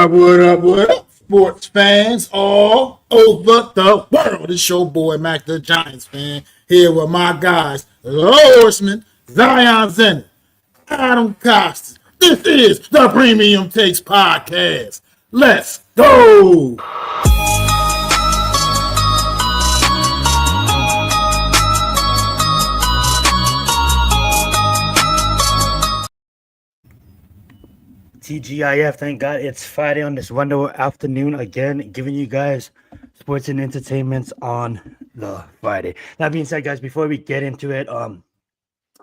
What up, sports fans all over the world? It's your boy, Macdagiantsfan, here with my guys, Horseman, Zenith, Adam Costas. This is the Premium Takes Podcast. Let's go! TGIF, thank God it's Friday on this wonderful afternoon again, giving you guys sports and entertainments on the Friday. That being said, guys, before we get into it, I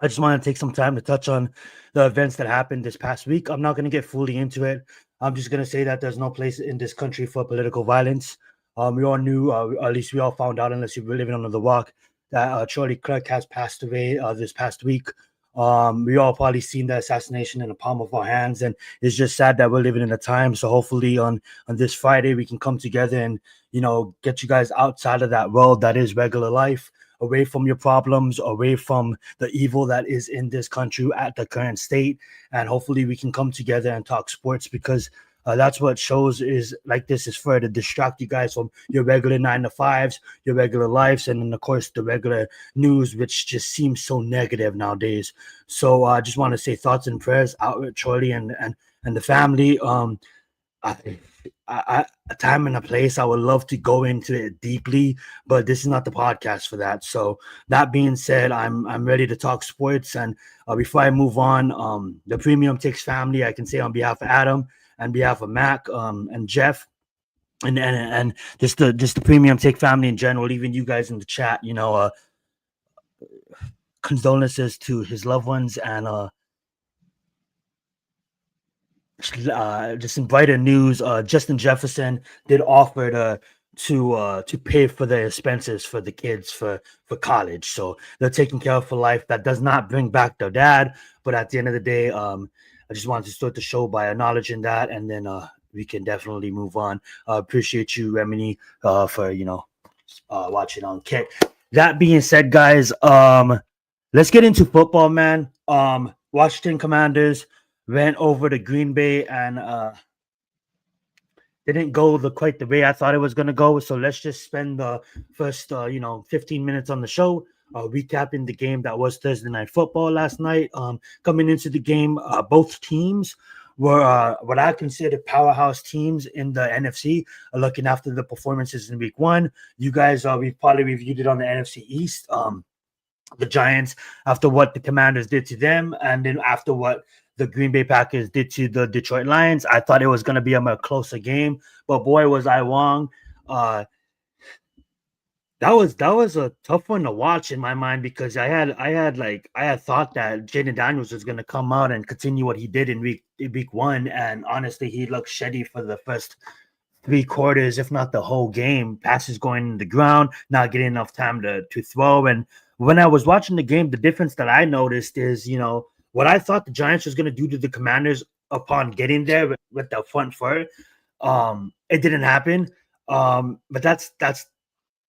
just want to take some time to touch on the events that happened this past week. I'm not going to get fully into it. I'm just going to say that there's no place in this country for political violence. We all knew, at least we all found out, unless you were living under the rock, that Charlie Kirk has passed away this past week. We all probably seen the assassination in the palm of our hands, and it's just sad that we're living in a time. So hopefully on this Friday we can come together and get you guys outside of that world that is regular life, away from your problems, away from the evil that is in this country at the current state, and hopefully we can come together and talk sports, because that's what shows is like this is for, to distract you guys from your regular 9-to-5s, your regular lives, and then of course the regular news, which just seems so negative nowadays. So I just want to say thoughts and prayers out with Charlie and the family. A time and a place, I would love to go into it deeply, but this is not the podcast for that. So that being said, I'm ready to talk sports. And before I move on, the Premium Takes family, I can say on behalf of Adam, on behalf of Mac, and Jeff, and just the Premium Take family in general, even you guys in the chat, condolences to his loved ones, and just in brighter news, Justin Jefferson did offer to pay for the expenses for the kids for college, so they're taken care of for life. That does not bring back their dad, but at the end of the day, I just wanted to start the show by acknowledging that, and then we can definitely move on. Appreciate you, Remini, for watching on Kick. That being said, guys, let's get into football, man. Washington Commanders went over to Green Bay and didn't go quite the way I thought it was going to go. So let's just spend the first 15 minutes on the show recapping the game that was Thursday Night Football last night. Coming into the game, both teams were what I consider powerhouse teams in the NFC, looking after the performances in week one. You guys, we've probably reviewed it on the NFC East. The Giants, after what the Commanders did to them, and then after what the Green Bay Packers did to the Detroit Lions, I thought it was going to be a much closer game, but boy, was I wrong. That was a tough one to watch in my mind, because I had thought that Jaden Daniels was going to come out and continue what he did in week one, and honestly, he looked shitty for the first 3 quarters, if not the whole game. Passes going in the ground, not getting enough time to throw. And when I was watching the game, the difference that I noticed is, what I thought the Giants was going to do to the Commanders upon getting there with the front foot, it didn't happen. But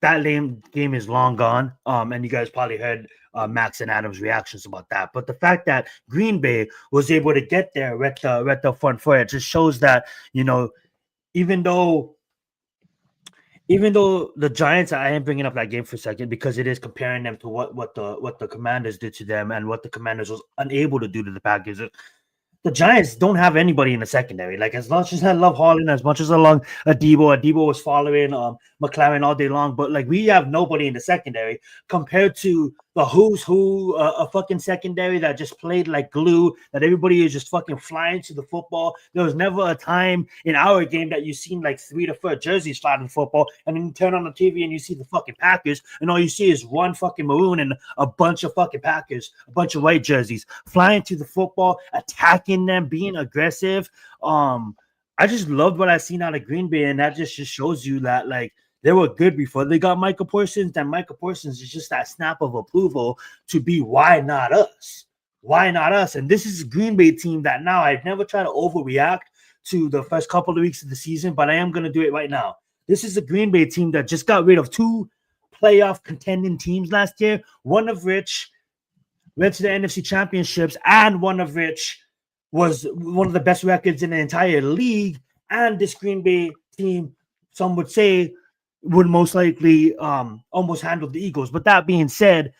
that game is long gone. And you guys probably heard Max and Adam's reactions about that. But the fact that Green Bay was able to get there with the front foot, it just shows that, even though the Giants, I am bringing up that game for a second because it is comparing them to what the Commanders did to them and what the Commanders was unable to do to the Packers. the Giants don't have anybody in the secondary. Like as much as I love Holland, as much as I love Adebo was following McLaren all day long, but like we have nobody in the secondary compared to the who's who, a fucking secondary that just played like glue, that everybody is just fucking flying to the football. There was never a time in our game that you seen like 3 to 4 jerseys flying the football, and then you turn on the TV and you see the fucking Packers, and all you see is one fucking maroon and a bunch of fucking Packers, a bunch of white jerseys flying to the football, attacking them, being aggressive. I just loved what I seen out of Green Bay, and that just shows you that like they were good before they got Michael Parsons. And Michael Parsons is just that snap of approval to be why not us? Why not us? And this is a Green Bay team that now I've never tried to overreact to the first couple of weeks of the season, but I am going to do it right now. This is a Green Bay team that just got rid of 2 playoff contending teams last year, one of which went to the NFC Championships, and one of which was one of the best records in the entire league. And this Green Bay team, some would say, would most likely almost handle the Eagles. But that being said,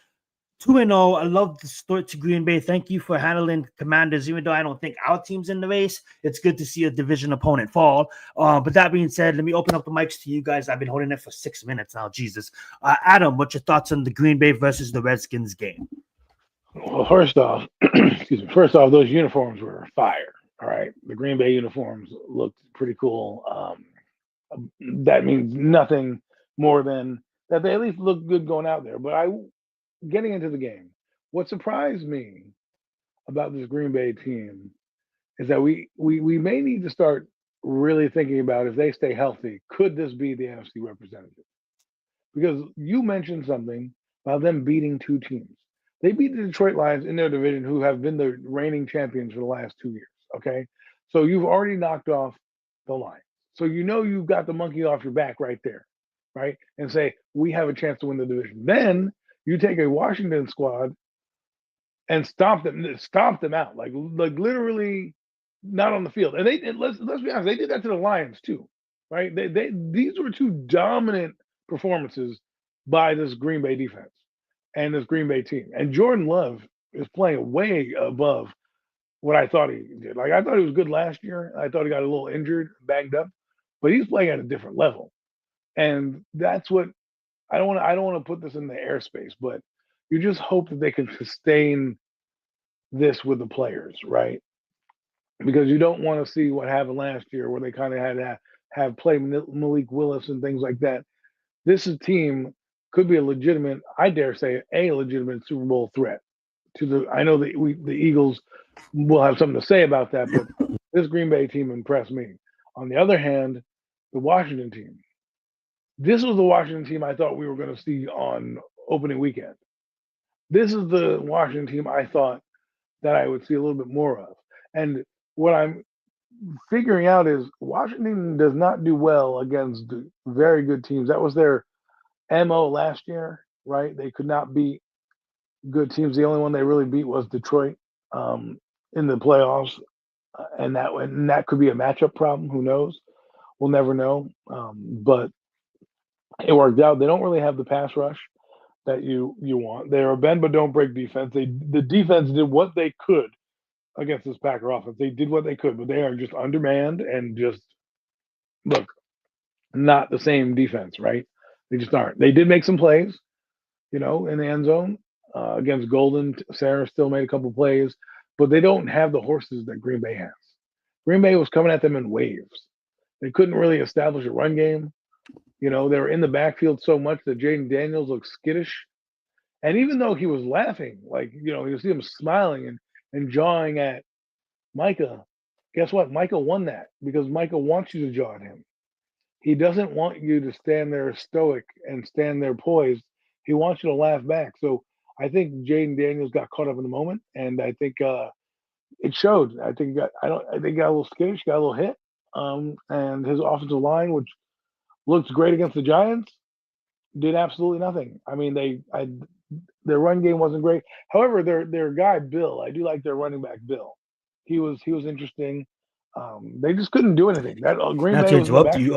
2-0. I love the start to Green Bay. Thank you for handling Commanders, even though I don't think our team's in the race. It's good to see a division opponent fall. But that being said, let me open up the mics to you guys. I've been holding it for 6 minutes now. Jesus. Adam, what's your thoughts on the Green Bay versus the Redskins game? Well, first off, those uniforms were fire. All right. The Green Bay uniforms looked pretty cool. That means nothing more than that they at least look good going out there. But getting into the game, what surprised me about this Green Bay team is that we may need to start really thinking about, if they stay healthy, could this be the NFC representative? Because you mentioned something about them beating 2 teams. They beat the Detroit Lions in their division, who have been the reigning champions for the last 2 years. Okay. So you've already knocked off the Lions. So you've got the monkey off your back right there, right? And say, we have a chance to win the division. Then you take a Washington squad and stomp them out, like literally not on the field. And let's be honest, they did that to the Lions too, right? These were 2 dominant performances by this Green Bay defense and this Green Bay team. And Jordan Love is playing way above what I thought he did. Like, I thought he was good last year. I thought he got a little injured, banged up, but he's playing at a different level. And that's what I don't want to put this in the airspace, but you just hope that they can sustain this with the players, right? Because you don't want to see what happened last year, where they kind of had to have play Malik Willis and things like that. This team could be I dare say, a legitimate Super Bowl threat. I know that the Eagles will have something to say about that, but this Green Bay team impressed me. On the other hand, the Washington team. This was the Washington team I thought we were going to see on opening weekend. This is the Washington team I thought that I would see a little bit more of. And what I'm figuring out is Washington does not do well against very good teams. That was their MO last year, right? They could not beat good teams. The only one they really beat was Detroit in the playoffs. And that could be a matchup problem. Who knows? We'll never know. But it worked out. They don't really have the pass rush that you want. They are a bend but don't break defense. The defense did what they could against this Packer offense. They did what they could, but they are just undermanned and just not the same defense, right? They just aren't. They did make some plays, in the end zone against Golden. Sarah still made a couple plays, but they don't have the horses that Green Bay has. Green Bay was coming at them in waves. They couldn't really establish a run game. They were in the backfield so much that Jaden Daniels looked skittish. And even though he was laughing, you see him smiling and jawing at Micah, guess what? Micah won that because Micah wants you to jaw at him. He doesn't want you to stand there stoic and stand there poised. He wants you to laugh back. So I think Jaden Daniels got caught up in the moment, and I think it showed. I think he got a little skittish, got a little hit. And his offensive line, which looked great against the Giants, did absolutely nothing. I mean, their run game wasn't great. However, their guy Bill, I do like their running back Bill. He was interesting. They just couldn't do anything. That Green Not Bay to was interrupt you,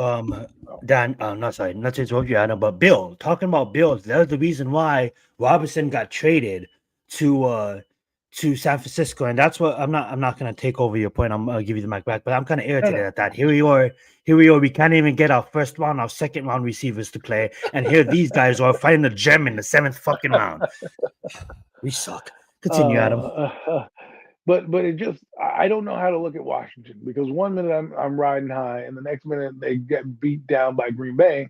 Dan. Not to interrupt you, Adam, but Bill. Talking about Bills, that was the reason why Robinson got traded to to San Francisco, and that's what I'm not going to take over your point. I'm going to give you the mic back, but I'm kind of irritated at that. Here we are. We can't even get our first round, our second round receivers to play, and here these guys are fighting the gem in the 7th fucking round. We suck. Continue, Adam. But it just, I don't know how to look at Washington, because one minute I'm riding high, and the next minute they get beat down by Green Bay,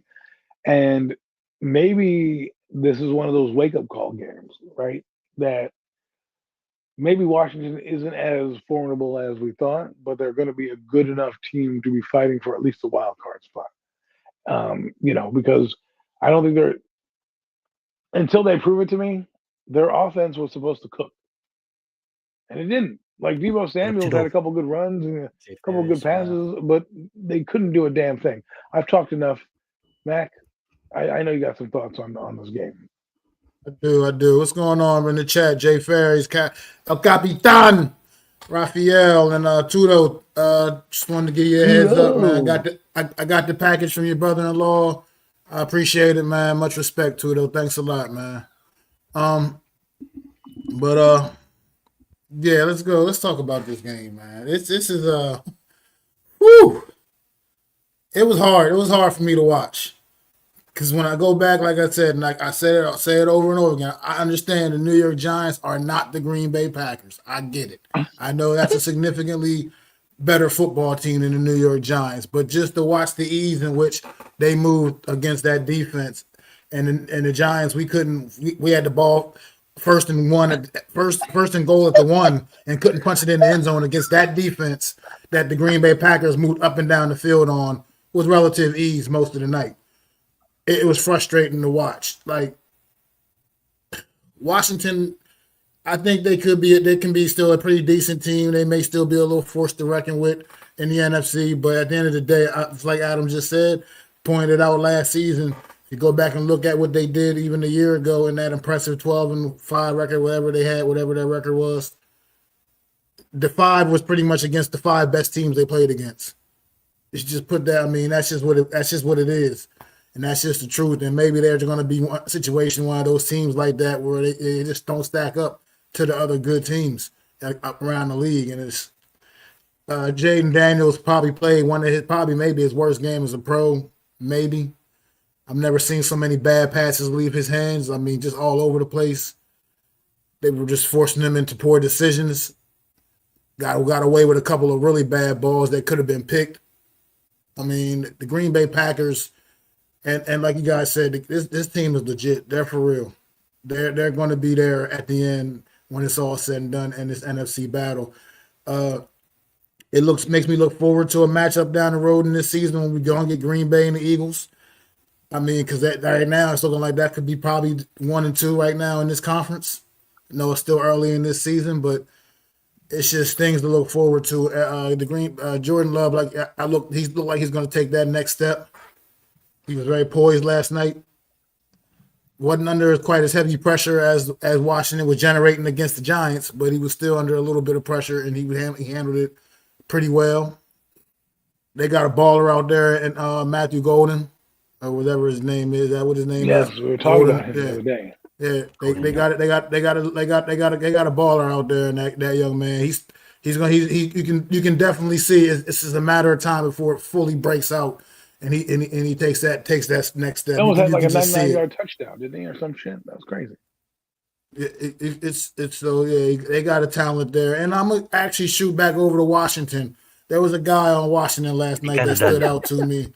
and maybe this is one of those wake up call games, right? That maybe Washington isn't as formidable as we thought, but they're going to be a good enough team to be fighting for at least a wild card spot. Because I don't think they're, until they prove it to me, their offense was supposed to cook, and it didn't. Like, Deebo Samuel's had a couple good runs and a couple good passes, but they couldn't do a damn thing. I've talked enough. Mac, I know you got some thoughts on this game. I do. What's going on in the chat? Jay Ferris, El Capitan, Raphael, and Tudo. Just wanted to give you a heads up, man. I got the package from your brother-in-law. I appreciate it, man. Much respect, Tudo. Thanks a lot, man. Yeah, let's go. Let's talk about this game, man. This is whew. It was hard. It was hard for me to watch. Because when I go back, like I said, and like I said it, I'll say it over and over again, I understand the New York Giants are not the Green Bay Packers. I get it. I know that's a significantly better football team than the New York Giants. But just to watch the ease in which they moved against that defense, and the Giants, we had the ball first and goal at the 1, and couldn't punch it in the end zone against that defense that the Green Bay Packers moved up and down the field on with relative ease most of the night. It was frustrating to watch. Like, Washington, I think they can be still a pretty decent team. They may still be a little force to reckon with in the NFC, but at the end of the day, it's like Adam just said, pointed out last season, if you go back and look at what they did even a year ago in that impressive 12-5 record, whatever they had, whatever that record was, the 5 was pretty much against the 5 best teams they played against. It's just put that. I mean, that's just what it is. And that's just the truth. And maybe there's going to be one situation, one of those teams like that, where they just don't stack up to the other good teams up around the league. And it's Jaden Daniels probably played maybe his worst game as a pro. Maybe. I've never seen so many bad passes leave his hands. I mean, just all over the place. They were just forcing him into poor decisions. Got away with a couple of really bad balls that could have been picked. I mean, the Green Bay Packers. And like you guys said, this team is legit. They're for real. They're going to be there at the end when it's all said and done in this NFC battle. It makes me look forward to a matchup down the road in this season when we go and get Green Bay and the Eagles. I mean, because right now it's looking like that could be probably 1 and 2 right now in this conference. I know it's still early in this season, but it's just things to look forward to. Jordan Love, he looked like he's going to take that next step. He was very poised last night. Wasn't under quite as heavy pressure as Washington was generating against the Giants, but he was still under a little bit of pressure, and he handled it pretty well. They got a baller out there, and Matthew Golden, or whatever his name is. Is that what his name is? Yes, we were talking about him the other day. Yeah, they got a baller out there, and that young man. You can definitely see it's just a matter of time before it fully breaks out. And he takes that next step. That was like a 99-yard touchdown, didn't he, or some shit? That was crazy. It's so they got a talent there. And I'm gonna actually shoot back over to Washington. There was a guy on Washington last night that stood out to me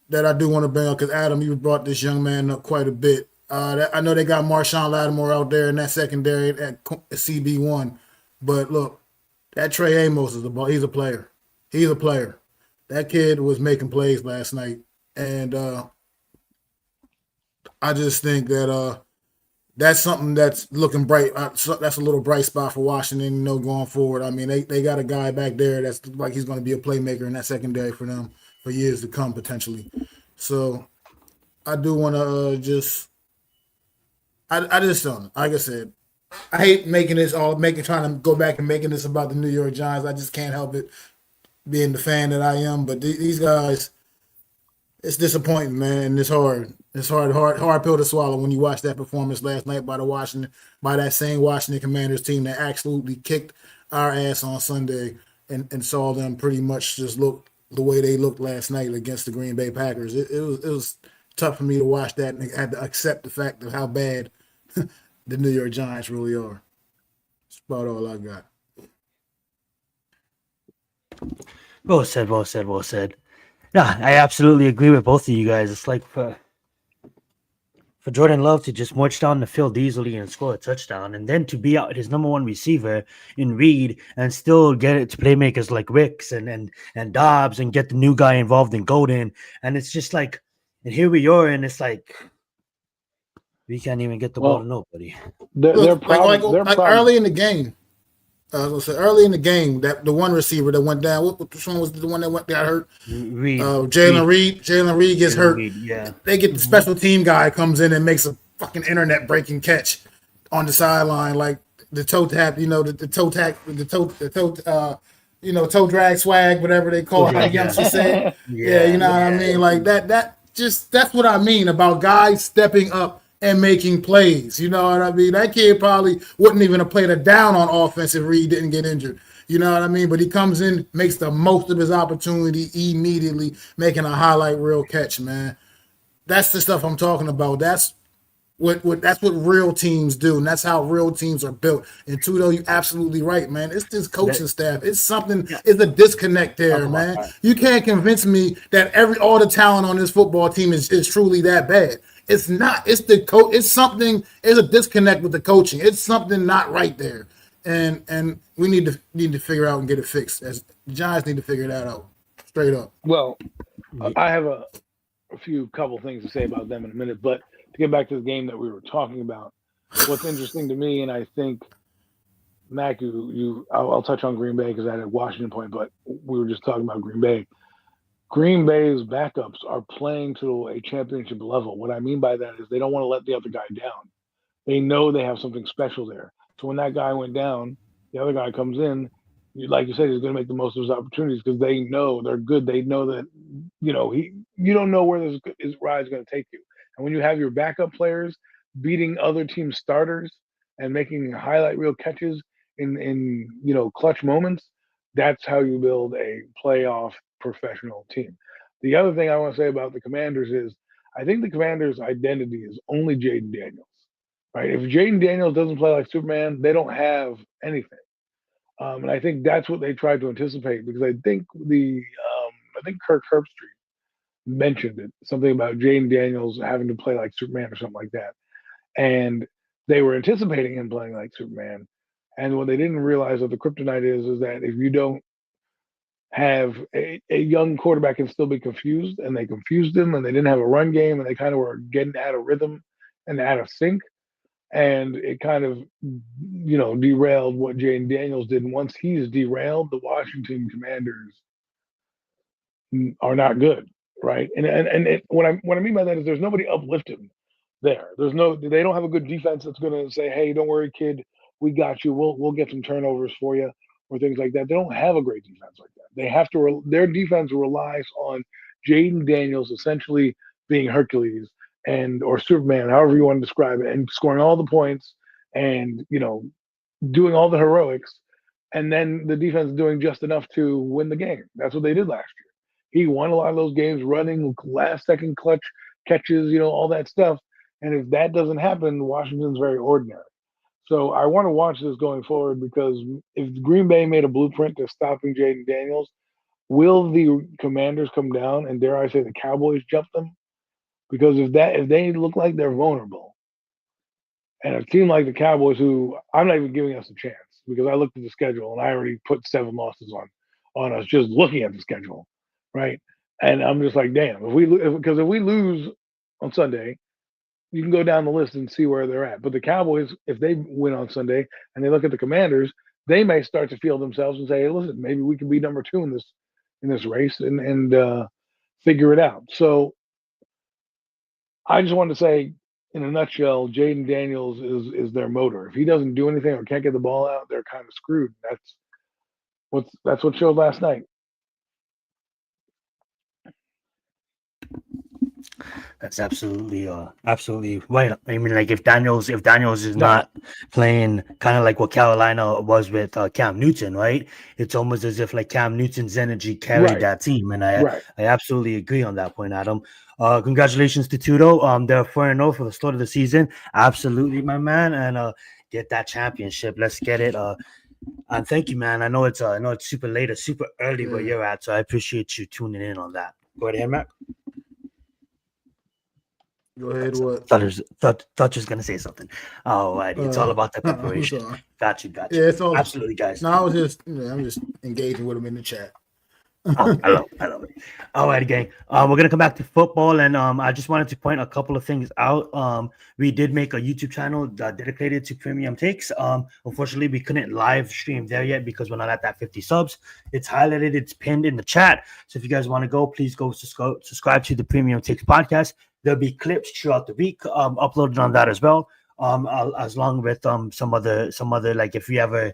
that I do want to bring up, because Adam, you brought this young man up quite a bit. I know they got Marshawn Lattimore out there in that secondary at CB1, but look, that Trey Amos he's a player. He's a player. That kid was making plays last night, and I just think that that's something that's looking bright. That's a little bright spot for Washington, going forward. I mean, they got a guy back there that's like he's going to be a playmaker in that secondary for them for years to come, potentially. So I do want to I just don't. Like I said, I hate trying to go back and making this about the New York Giants. I just can't help it, being the fan that I am. But these guys, It's disappointing, man. It's hard. It's hard pill to swallow when you watch that performance last night by that same Washington Commanders team that absolutely kicked our ass on Sunday and saw them pretty much just look the way they looked last night against the Green Bay Packers. It was tough for me to watch that and had to accept the fact of how bad the New York Giants really are. That's about all I got. Well said, well said, well said. Yeah, I absolutely agree with both of you guys. It's like for Jordan Love to just march down the field easily and score a touchdown, and then to be out his number one receiver in Reed and still get it to playmakers like Ricks and Dobbs and get the new guy involved in Golden. And it's just like, and here we are, and it's like we can't even get the ball to Well, nobody. their Look, problem, their like problem. early in the game, I was gonna say early in the game that the one receiver that went down. Which one was the one that got hurt? Reed, Jalen Reed. Jalen Reed gets Jalen hurt. Reed, yeah. They get the special team guy comes in and makes a fucking internet breaking catch on the sideline, like the toe tap. The toe tap, toe drag swag, whatever they call Toe it. How the drag, youngster yeah. said, yeah, you Yeah, know what I mean. Like that. That's what I mean about guys stepping up and making plays. You know what I mean? That kid probably wouldn't even have played a down on offense if Reed didn't get injured. You know what I mean? But he comes in, makes the most of his opportunity immediately, making a highlight reel catch, man. That's the stuff I'm talking about. That's what real teams do, and that's how real teams are built. And Tudo, you absolutely right, man. It's this coaching that, staff. It's something. yeah. It's a disconnect Talk there, about man. that. You can't convince me that all the talent on this football team is truly that bad. It's not. It's the coach. It's something. It's a disconnect with the coaching. It's something not right there, and we need to figure out and get it fixed. As the Giants need to figure that out straight up. Well, I have a couple things to say about them in a minute, but to get back to the game that we were talking about, what's interesting to me, and I think Mac, I'll touch on Green Bay because I had a Washington point, but we were just talking about Green Bay. Green Bay's backups are playing to a championship level. What I mean by that is they don't want to let the other guy down. They know they have something special there. So when that guy went down, the other guy comes in. Like you said, he's going to make the most of his opportunities because they know they're good. They know that you don't know where this ride is going to take you. And when you have your backup players beating other team starters and making highlight reel catches in clutch moments, that's how you build a playoff professional team. The other thing I want to say about the Commanders is I think the Commanders' identity is only Jaden Daniels. Right? If Jaden Daniels doesn't play like Superman, they don't have anything. And I think that's what they tried to anticipate because I think Kirk Herbstreit mentioned it, something about Jaden Daniels having to play like Superman or something like that. And they were anticipating him playing like Superman. And what they didn't realize what the kryptonite is that if you don't have a young quarterback can still be confused, and they confused him, and they didn't have a run game, and they kind of were getting out of rhythm and out of sync, and it kind of derailed what Jaden Daniels did. And once he's derailed, the Washington Commanders are not good, right? What I mean by that is there's nobody uplifting there. They don't have a good defense that's going to say, "Hey, don't worry, kid, we got you. We'll get some turnovers for you," or things like that. They don't have a great defense like that. They have to. Their defense relies on Jaden Daniels essentially being Hercules or Superman, however you want to describe it, and scoring all the points and doing all the heroics, and then the defense doing just enough to win the game. That's what they did last year. He won a lot of those games running last second clutch catches, all that stuff. And if that doesn't happen, Washington's very ordinary. So I want to watch this going forward because if Green Bay made a blueprint to stopping Jaden Daniels, will the Commanders come down and dare I say the Cowboys jump them? Because if they look like they're vulnerable, and a team like the Cowboys, who I'm not even giving us a chance because I looked at the schedule and I already put 7 losses on us just looking at the schedule, right? And I'm just like, damn, if we lose on Sunday, you can go down the list and see where they're at. But the Cowboys, if they win on Sunday and they look at the Commanders, they may start to feel themselves and say, hey, listen, maybe we can be number 2 in this race and figure it out. So I just wanted to say, in a nutshell, Jaden Daniels is their motor. If he doesn't do anything or can't get the ball out, they're kind of screwed. That's what showed last night. That's absolutely right. I mean, like if Daniels is No, not playing, kind of like what Carolina was with Cam Newton, right? It's almost as if like Cam Newton's energy carried right, that team, and right. I absolutely agree on that point, Adam. Congratulations to Tudo. They're 4-0 for the start of the season. Absolutely, my man, and get that championship. Let's get it. And thank you, man. I know it's super late or super early where Yeah. you're at, so I appreciate you tuning in on that. Go ahead, Matt. Go ahead. What? Thought you was gonna say something. Alrighty, it's all about the I'm preparation. sorry. Got you, got you. Yeah, it's all. Absolutely, guys. No, I was just, I'm just engaging with them in the chat. Oh, I love it. All right, gang. We're gonna come back to football, and I just wanted to point a couple of things out. We did make a YouTube channel dedicated to premium takes. Unfortunately, we couldn't live stream there yet because we're not at that 50 subs. It's highlighted, it's pinned in the chat. So if you guys want to go, please go subscribe to the Premium Takes podcast. There'll be clips throughout the week uploaded on that as well. As long with some other like if you ever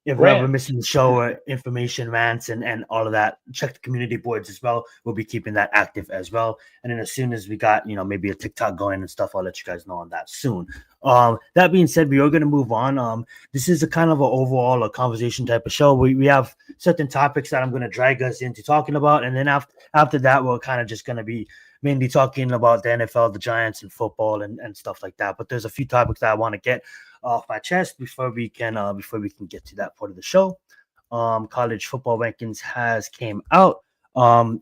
if we're ever Rant. missing the show or information rants and all of that, check the community boards as well. We'll be keeping that active as well. And then as soon as we got, maybe a TikTok going and stuff, I'll let you guys know on that soon. That being said, we are going to move on. This is a kind of a conversation type of show. We have certain topics that I'm going to drag us into talking about. And then after that, we're kind of just going to be mainly talking about the NFL, the Giants, and football and stuff like that. But there's a few topics that I want to get off my chest before we can get to that part of the show. College football rankings has came out.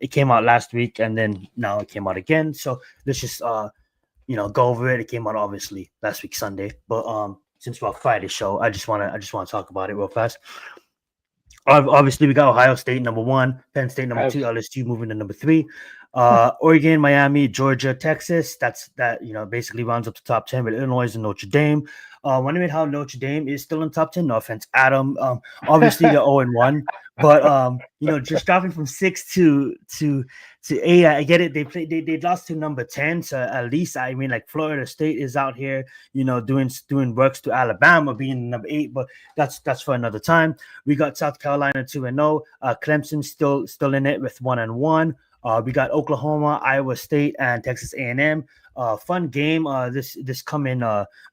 It came out last week, and then now it came out again. So let's just go over it. It came out obviously last week Sunday, but since we're Friday show, I just want to talk about it real fast. Obviously, we got Ohio State number 1, Penn State number 2, LSU moving to number 3. Oregon, Miami, Georgia, Texas. That basically rounds up the top 10 with Illinois and Notre Dame. Wondering how Notre Dame is still in top 10. No offense, Adam. Obviously they're 0-1, but just dropping from 6 to 8. I get it. They lost to number 10. So at least I mean, like Florida State is out here, doing works to Alabama being number 8, but that's for another time. We got South Carolina 2-0. Clemson still in it with 1-1. We got Oklahoma, Iowa State, and Texas A&M. Fun game this coming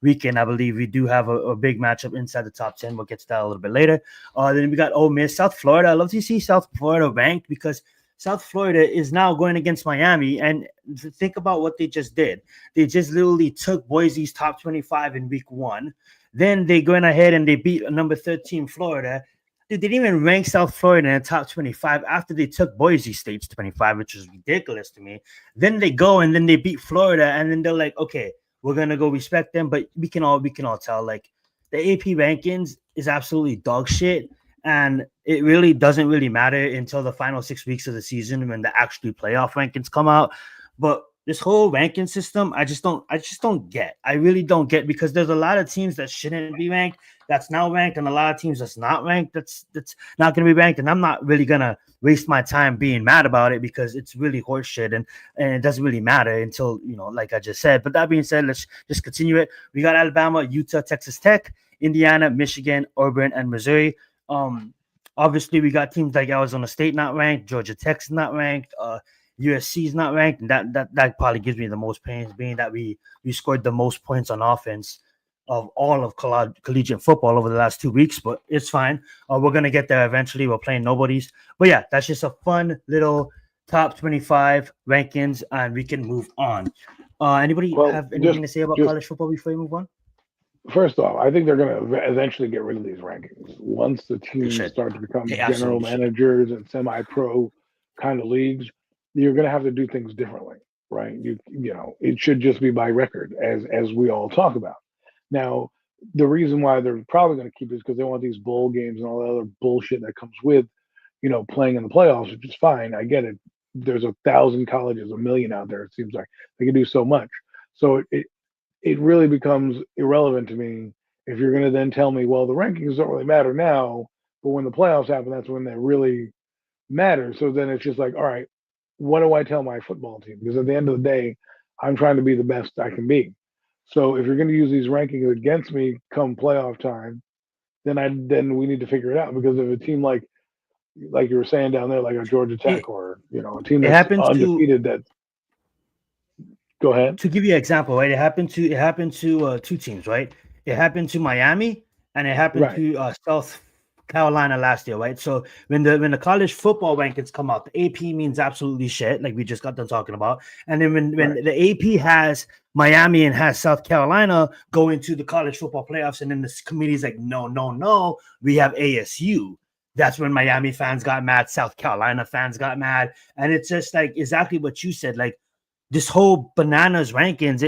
weekend. I believe we do have a big matchup inside the top 10. We'll get to that a little bit later. Then we got Ole Miss, South Florida. I love to see South Florida ranked because South Florida is now going against Miami. And think about what they just did. They just literally took Boise's top 25 in week 1. Then they went ahead and they beat number 13 Florida. Dude, they didn't even rank South Florida in the top 25 after they took Boise State's 25, which is ridiculous to me. Then they go and then they beat Florida, and then they're like, okay, we're gonna go respect them, but we can all tell like the AP rankings is absolutely dog shit, and it really doesn't really matter until the final 6 weeks of the season when the actually playoff rankings come out. But this whole ranking system, I just don't get. I really don't get because there's a lot of teams that shouldn't be ranked that's now ranked, and a lot of teams that's not ranked that's not going to be ranked. And I'm not really gonna waste my time being mad about it because it's really horseshit and it doesn't really matter until like I just said. But that being said, let's just continue it. We got Alabama, Utah, Texas Tech, Indiana, Michigan, Auburn, and Missouri. Obviously we got teams like Arizona State not ranked, Georgia Tech's not ranked, USC is not ranked, and that probably gives me the most pains, being that we scored the most points on offense of all of collegiate football over the last 2 weeks, but it's fine. We're gonna get there eventually. We're playing nobodies, but yeah, that's just a fun little top 25 rankings, and we can move on. Anybody have anything to say about college football before we move on? First off, I think they're going to eventually get rid of these rankings once the teams start to become general managers and semi-pro kind of leagues. You're going to have to do things differently, right? It should just be by record, as we all talk about. Now, the reason why they're probably going to keep it is because they want these bowl games and all the other bullshit that comes with, playing in the playoffs, which is fine. I get it. There's 1,000 colleges, 1 million out there. It seems like they can do so much. So it really becomes irrelevant to me if you're going to then tell me, well, the rankings don't really matter now, but when the playoffs happen, that's when they really matter. So then it's just like, all right, what do I tell my football team? Because at the end of the day, I'm trying to be the best I can be. So if you're going to use these rankings against me come playoff time, then we need to figure it out. Because if a team like you were saying down there, like a Georgia Tech or a team that's undefeated, that Go ahead. To give you an example, right? It happened to two teams, right? It happened to Miami and it happened Right. to South Carolina last year, right? So when the college football rankings come out, the AP means absolutely shit, like we just got done talking about. And then when Right. the AP has Miami and has South Carolina go into the college football playoffs, and then the committee's like, no, we have ASU. That's when Miami fans got mad, South Carolina fans got mad, and it's just like exactly what you said, like this whole bananas rankings.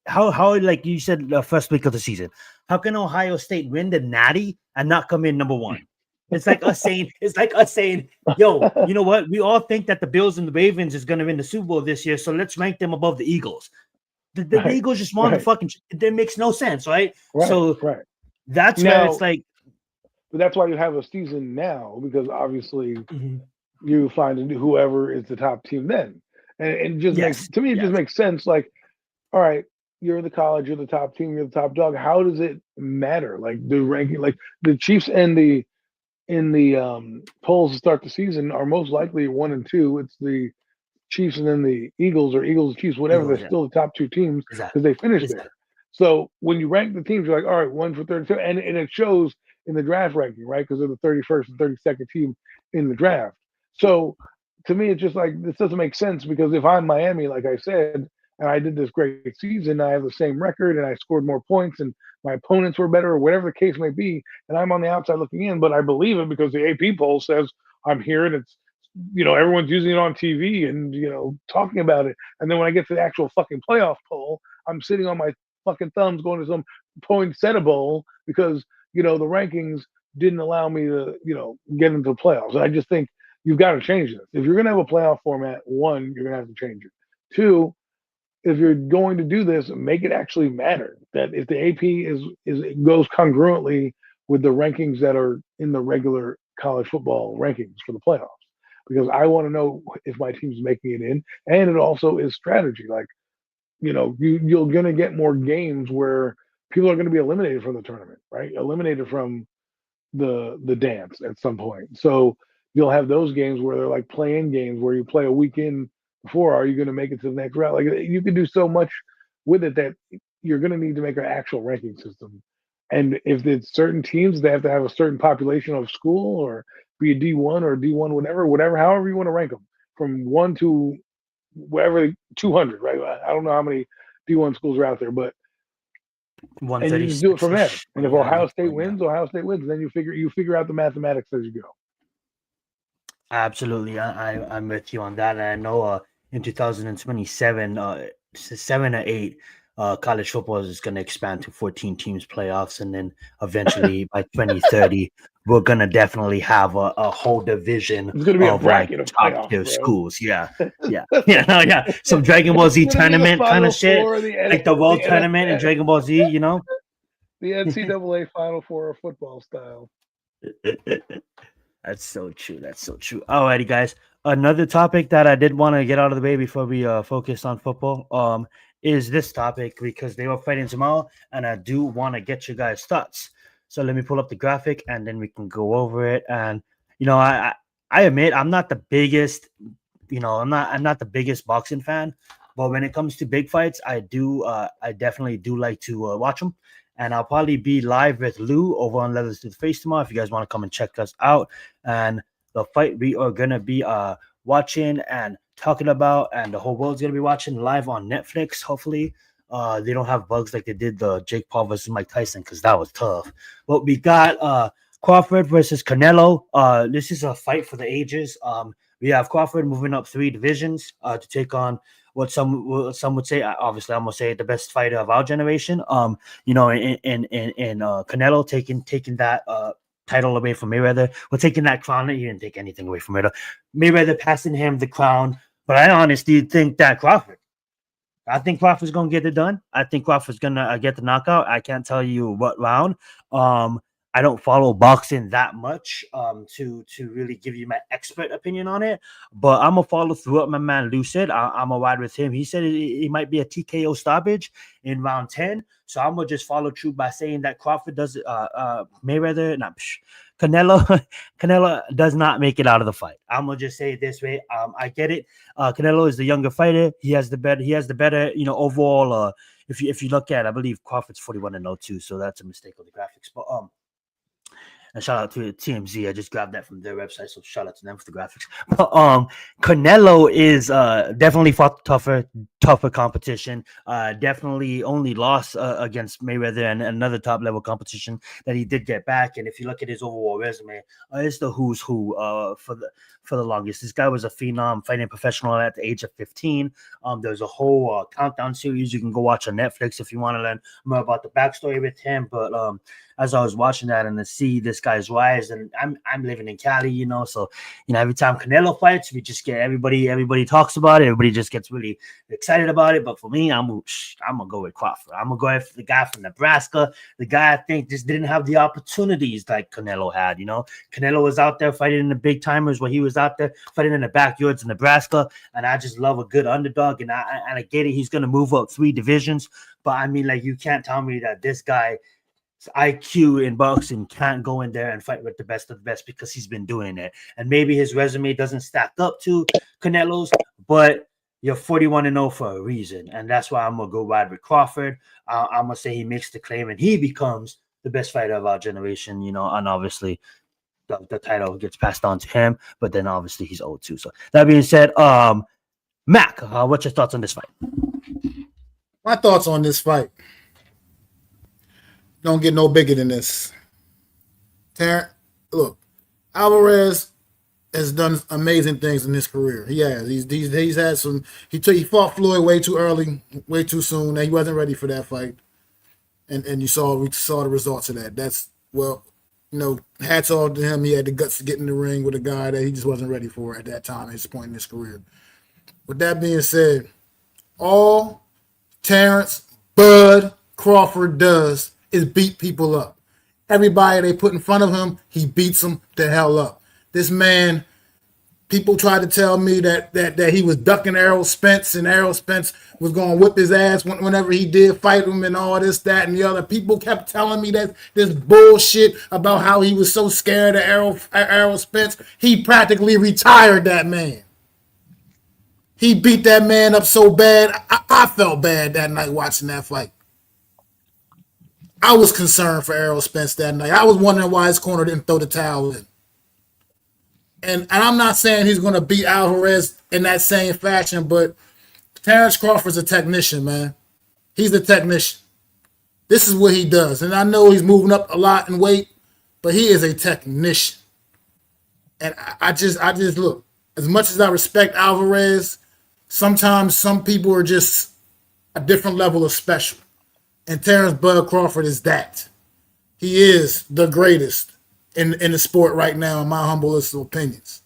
How like you said the first week of the season, how can Ohio State win the Natty and not come in number one? It's like us saying, yo, you know what? We all think that the Bills and the Ravens is going to win the Super Bowl this year, so let's rank them above the Eagles. The Right. Eagles just won the fucking. It makes no sense, right? Right. So Right. that's Now, where it's like. But that's why you have a season now, because obviously Mhm. you find whoever is the top team then, and it just makes Yes, to me it just yes, makes sense. Like, all right, you're the college, you're the top team, you're the top dog. How does it matter? Like the ranking, like the Chiefs and the in the polls to start the season are most likely 1 and 2. It's the Chiefs and then the Eagles, or Eagles Chiefs, whatever. They're Eagles, yeah, still the top 2 teams exactly, because they finished exactly. there. So when you rank the teams, you're like, all right, 1 for 32, and it shows in the draft ranking, right? Because they're the 31st and 32nd team in the draft. So to me, it's just like this doesn't make sense, because if I'm Miami, like I said, and I did this great season, I have the same record, and I scored more points, and my opponents were better, or whatever the case may be, and I'm on the outside looking in, but I believe it because the AP poll says I'm here, and it's, everyone's using it on TV and, talking about it. And then when I get to the actual fucking playoff poll, I'm sitting on my fucking thumbs going to some poinsettia because, the rankings didn't allow me to, get into the playoffs. And I just think you've got to change this. If you're going to have a playoff format, one, you're going to have to change it. Two, if you're going to do this, make it actually matter. That if the AP is goes congruently with the rankings that are in the regular college football rankings for the playoffs, because I want to know if my team's making it in, and it also is strategy. Like, you're going to get more games where people are going to be eliminated from the tournament, right? Eliminated from the dance at some point. So you'll have those games where they're like playing games where you play a weekend before. Are you going to make it to the next round? Like, you can do so much with it that you're going to need to make an actual ranking system. And if it's certain teams, they have to have a certain population of school, or be a D1 or D1, whatever, however you want to rank them, from 1 to wherever 200, right? I don't know how many D1 schools are out there, but and you just do it from there. 136-ish. And if Yeah, Ohio that's State fine, yeah. wins, Ohio State wins. Then you figure out the mathematics as you go. Absolutely, I'm with you on that. And I know in 2027, 7 or 8, college football is going to expand to 14 teams playoffs, and then eventually by 2030, we're going to definitely have a whole division It's going to be a of like bracket of top playoffs, tier bro. schools. Yeah, yeah. Some Dragon Ball Z It's going to be the tournament kind Final of shit, Four, like the World Tournament in Dragon Ball Z. the NCAA Final Four of football style. That's so true. That's so true. Alrighty, guys. Another topic that I did want to get out of the way before we focus on football is this topic, because they were fighting tomorrow, and I do want to get you guys' thoughts. So let me pull up the graphic, and then we can go over it. And I admit I'm not the biggest, I'm not the biggest boxing fan, but when it comes to big fights, I definitely do like to watch them. And I'll probably be live with Lou over on Leathers to the Face tomorrow if you guys want to come and check us out. And the fight we are gonna be watching and talking about, and the whole world's gonna be watching live on Netflix. Hopefully, they don't have bugs like they did the Jake Paul versus Mike Tyson, because that was tough. But we got Crawford versus Canelo. This is a fight for the ages. We have Crawford moving up 3 divisions to take on what some would say. Obviously, I'm gonna say the best fighter of our generation. In Canelo taking that title away from Mayweather. We're taking that crown. He didn't take anything away from Mayweather. Mayweather passing him the crown, but I honestly think that I think Crawford's gonna get it done. I think Crawford's gonna get the knockout. I can't tell you what round. I don't follow boxing that much to really give you my expert opinion on it, but I'm gonna follow through what my man Lou said. I'm gonna ride with him. He said it might be a TKO stoppage in round 10, so I'm gonna just follow through by saying that Crawford does Canelo does not make it out of the fight. I'm gonna just say it this way. I get it. Canelo is the younger fighter. He has the better, overall. If you look at, I believe Crawford's 41-02, so that's a mistake on the graphics. But and shout out to TMZ. I just grabbed that from their website, so shout out to them for the graphics. But Canelo is definitely fought tougher competition. Definitely only lost against Mayweather and another top level competition that he did get back. And if you look at his overall resume, it's the who's who for the longest. This guy was a phenom, fighting professional at the age of 15. There's a whole countdown series you can go watch on Netflix if you want to learn more about the backstory with him. But as I was watching that and to see this guy's rise, and I'm living in Cali, so every time Canelo fights, we just get everybody talks about it. Everybody just gets really excited about it. But for me, I'm gonna go with Crawford. I'm gonna go with the guy from Nebraska, the guy I think just didn't have the opportunities like Canelo had. Canelo was out there fighting in the big timers where he was out there fighting in the backyards in Nebraska, and I just love a good underdog. And I get it, he's gonna move up 3 divisions, but I mean, like, you can't tell me that this guy IQ in boxing can't go in there and fight with the best of the best, because he's been doing it. And maybe his resume doesn't stack up to Canelo's, but you're 41-0 for a reason, and that's why I'm gonna go wide with Crawford. I'm gonna say he makes the claim and he becomes the best fighter of our generation, and obviously the title gets passed on to him, but then obviously he's old too. So that being said, Mac, what's your thoughts on this fight? My thoughts on this fight don't get no bigger than this. Terrence, look, Alvarez has done amazing things in his career. He has. He's had some. He fought Floyd way too early, way too soon. He wasn't ready for that fight, and we saw the results of that. That's, hats off to him. He had the guts to get in the ring with a guy that he just wasn't ready for at that time, at his point in his career. With that being said, all Terrence Bud Crawford does is beat people up. Everybody they put in front of him, he beats them the hell up. This man, people tried to tell me that he was ducking Errol Spence, and Errol Spence was going to whip his ass whenever he did fight him, and all this, that, and the other. People kept telling me that this bullshit about how he was so scared of Errol Spence. He practically retired that man. He beat that man up so bad, I felt bad that night watching that fight. I was concerned for Errol Spence that night. I was wondering why his corner didn't throw the towel in. And I'm not saying he's going to beat Alvarez in that same fashion, but Terrence Crawford's a technician, man. He's a technician. This is what he does. And I know he's moving up a lot in weight, but he is a technician. And I just look, as much as I respect Alvarez, sometimes some people are just a different level of special. And Terrence Bud Crawford is that. He is the greatest in the sport right now, in my humblest opinions.